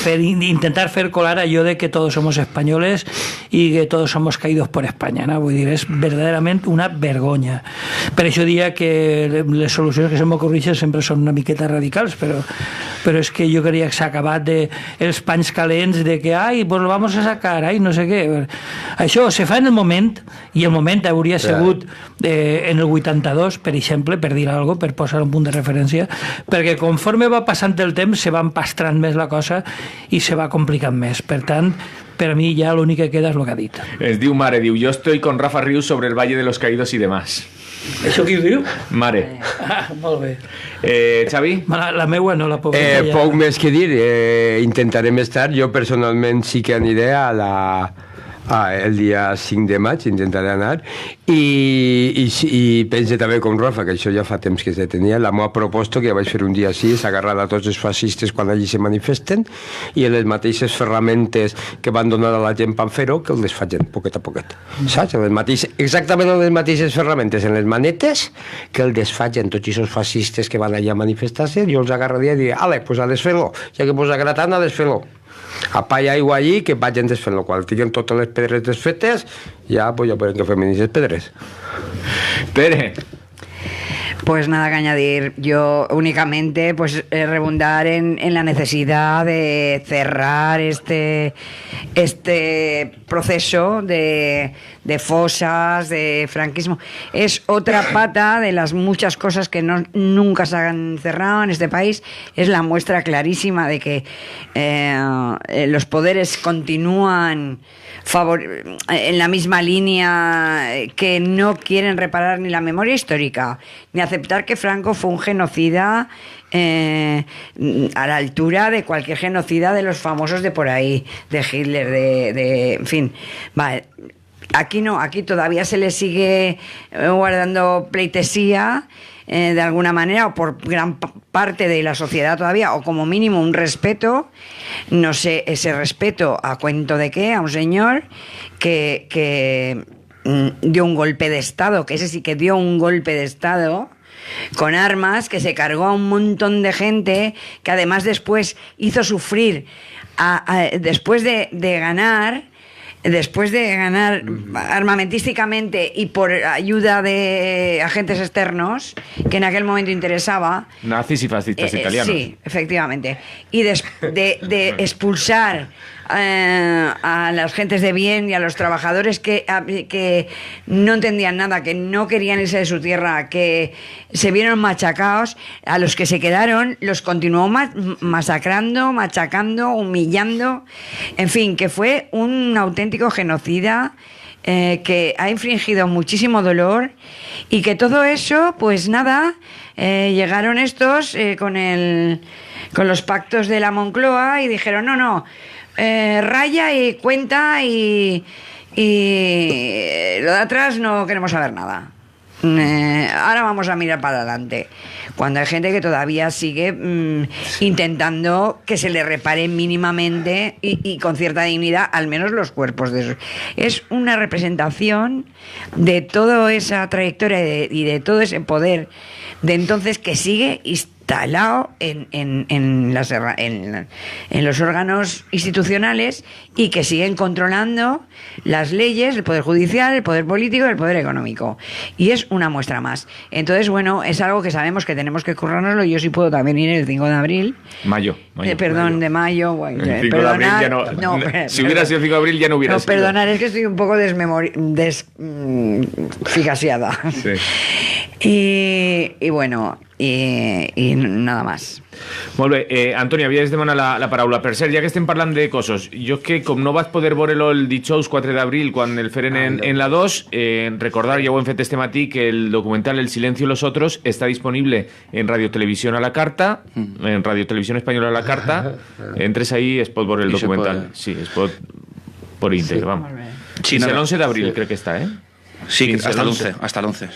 intentar fer colar allò de que todos somos españoles i que todos somos caídos por España, no? Vull dir, és verdaderament una vergonya. Per això diria que les solucions que se m'ocorreixen sempre són una miqueta radicals, però és que jo creia que s'ha acabat els panys calents de que, pues lo vamos a sacar, no sé què. Això se fa en el moment, i el moment hauria sigut en el 82, per exemple, per dir alguna cosa, per posar un punt de referència, perquè conforme va passant el temps se va empastrant més la cosa i se va complicant més. Per tant, per a mi ja l'únic que queda és el que ha dit. Es diu Mare, diu, yo estoy con Rafa Rius sobre el Valle de los Caídos y demás. Això qui ho diu? Mare. Molt bé. Xavi? La meua no la puc dir. Poc més que dir, intentarem estar. Jo personalment sí que aniré el dia 5 de maig, intentaré anar, i pense també com Rafa, que això ja fa temps que se tenia. La meva proposta, que ja vaig fer un dia així, és agarrar a tots els fascistes quan allí se manifesten i les mateixes ferramentes que van donar a la gent per fer-ho, que les facin poquet a poquet. Saps? Exactament les mateixes ferramentes en les manetes que el desfagin tots aquests fascistes que van allà a manifestar-se. Jo els agarraria i diria, pues a desfer-lo, ja que posa gratant a desfer-lo. A i aigua allí, que vagin desfent-lo. Quan tinguem totes les pedres desfetes, ja podem que fem aquestes pedres. Pere. Pues nada que añadir. Yo únicamente rebundar en la necesidad de cerrar este proceso de fosas, de franquismo. Es otra pata de las muchas cosas que nunca se han cerrado en este país. Es la muestra clarísima de que los poderes continúan en la misma línea, que no quieren reparar ni la memoria histórica, ni aceptar que Franco fue un genocida a la altura de cualquier genocida de los famosos de por ahí, de Hitler, en fin. Vale. Aquí no, aquí todavía se le sigue guardando pleitesía de alguna manera, o por gran parte de la sociedad todavía, o como mínimo un respeto, no sé, ese respeto a cuento de qué, a un señor que dio un golpe de Estado, que ese sí que dio un golpe de Estado, con armas, que se cargó a un montón de gente, que además después hizo sufrir, después de ganar armamentísticamente y por ayuda de agentes externos, que en aquel momento interesaba. Nazis y fascistas italianos. Sí, efectivamente. Y de expulsar a las gentes de bien y a los trabajadores que no entendían nada, que no querían irse de su tierra, que se vieron machacados, a los que se quedaron los continuó masacrando, machacando, humillando, en fin, que fue un auténtico genocida que ha infringido muchísimo dolor y que todo eso, pues nada, llegaron estos con los pactos de la Moncloa y dijeron no, raya y cuenta y lo de atrás no queremos saber nada. Ahora vamos a mirar para adelante. Cuando hay gente que todavía sigue intentando que se le repare mínimamente y con cierta dignidad, al menos los cuerpos de esos. Es una representación de toda esa trayectoria y de todo ese poder de entonces que sigue instalado en los órganos institucionales y que siguen controlando las leyes, el poder judicial, el poder político y el poder económico. Y es una muestra más. Entonces, bueno, es algo que sabemos que tenemos que currárnoslo. Yo sí puedo también ir el 5 de abril. Mayo. De mayo. Bueno, el 5 de abril ya no. Si hubiera sido el 5 de abril ya no hubiera sido. Perdonar, es que estoy un poco desfigasiada. Sí. Y bueno, y nada más. Molt bé, Antoni, havies de demanar la paraula. Per cert, ja que estem parlant de cossos, jo que com no vaig poder veure-lo el dijous 4 d'abril quan el feren en la 2, recordar, ja ho hem fet este matí, que el documental El silencio y los otros està disponible en Radio Televisión a la carta, en Radio Televisión Española a la carta. Entres ahí, es pot veure el documental. Sí, es pot por íntegre, vamos. Sí, el 11 d'abril crec que està, Sí, hasta el 11.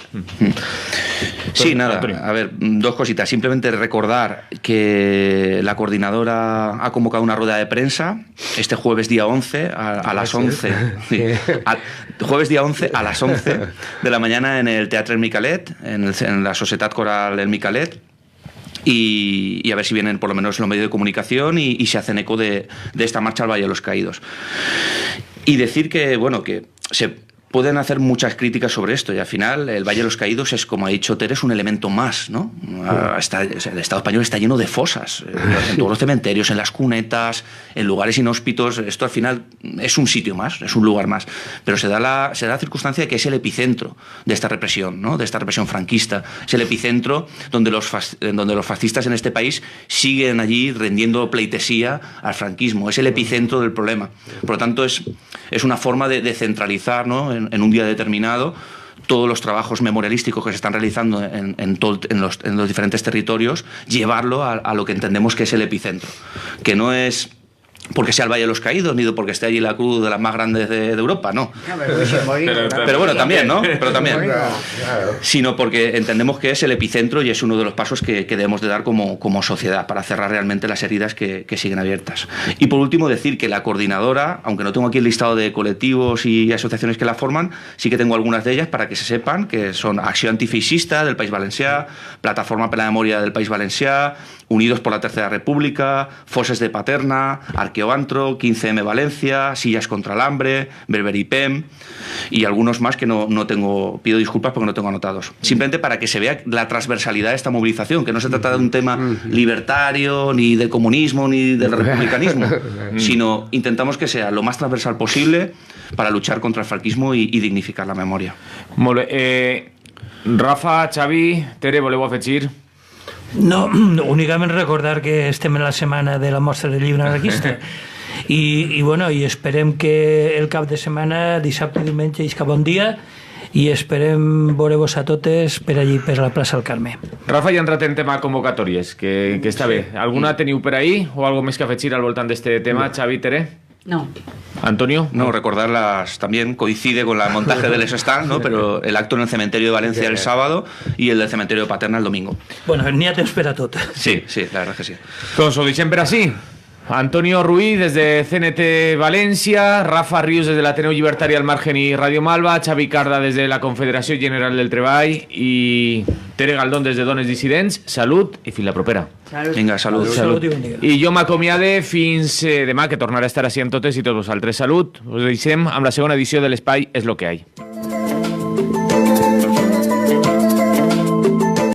Sí, nada, a ver, dos cositas. Simplemente recordar que la coordinadora ha convocado una rueda de prensa este jueves día 11 a las 11. Sí, jueves día 11 a las 11 de la mañana en el Teatre El Micalet, en la Societat Coral El Micalet. Y a ver si vienen por lo menos los medios de comunicación y se hacen eco de esta marcha al Valle de los Caídos. Y decir que, bueno, que se pueden hacer muchas críticas sobre esto y al final el Valle de los Caídos es, como ha dicho Tere, es un elemento más, ¿no? El Estado español está lleno de fosas, en todos los cementerios, en las cunetas, en lugares inhóspitos. Esto al final es un sitio más, es un lugar más, pero se da la circunstancia de que es el epicentro de esta represión, ¿no? De esta represión franquista. Es el epicentro donde los fascistas en este país siguen allí rendiendo pleitesía al franquismo. Es el epicentro del problema. Por lo tanto, es una forma de centralizar, ¿no? En un día determinado todos los trabajos memorialísticos que se están realizando en los diferentes territorios, llevarlo a lo que entendemos que es el epicentro, que no es porque sea el Valle de los Caídos, ni porque esté allí la cruz de las más grandes de Europa, no. Pero bueno, también, ¿no? Pero también. Sino porque entendemos que es el epicentro y es uno de los pasos que debemos de dar como sociedad para cerrar realmente las heridas que siguen abiertas. Y por último, decir que la coordinadora, aunque no tengo aquí el listado de colectivos y asociaciones que la forman, sí que tengo algunas de ellas para que se sepan, que son Acció Antifeixista del País Valencià, Plataforma per la Memòria del País Valencià, Unidos por la Tercera República, Fosses de Paterna, Arqueoantro, 15M Valencia, Sillas contra el Hambre, Berberipem y algunos más que no tengo, pido disculpas porque no tengo anotados. Simplemente para que se vea la transversalidad de esta movilización, que no se trata de un tema libertario, ni del comunismo, ni del republicanismo, sino intentamos que sea lo más transversal posible para luchar contra el franquismo y dignificar la memoria. Molt bé. Rafa, Xavi, Tere, voleu afegir? No, únicament recordar que estem en la setmana de la mostra del llibre anarquista i esperem que el cap de setmana, dissabte i diumenge, isca bon dia i esperem veure-vos a totes per allí, per la plaça del Carme. Rafa, ja ha entrat en tema convocatòries, que està bé. Alguna teniu per ahí o algo més que afegir al voltant d'este tema? Xavi, Tere? No. ¿Antonio? No, recordarlas también, coincide con el montaje del stand, ¿no? Pero el acto en el cementerio de Valencia el sábado y el del cementerio de Paterna el domingo. Bueno, n'hi ha temps per a tot. Sí, la verdad que sí. Doncs ho deixem per així. Antonio Ruiz desde CNT Valencia, Rafa Rius desde la Ateneu Llibertari al Margen y Radio Malva, Xavi Carda desde la Confederació General del Treball i Tere Galdón desde Dones Dissidents. Salut i fins la propera. Salut. Vinga, salut. I jo m'acomiade fins demà, que tornarà a estar així amb totes i tots vosaltres. Salut. Us deixem amb la segona edició de l'Espai És lo que hay.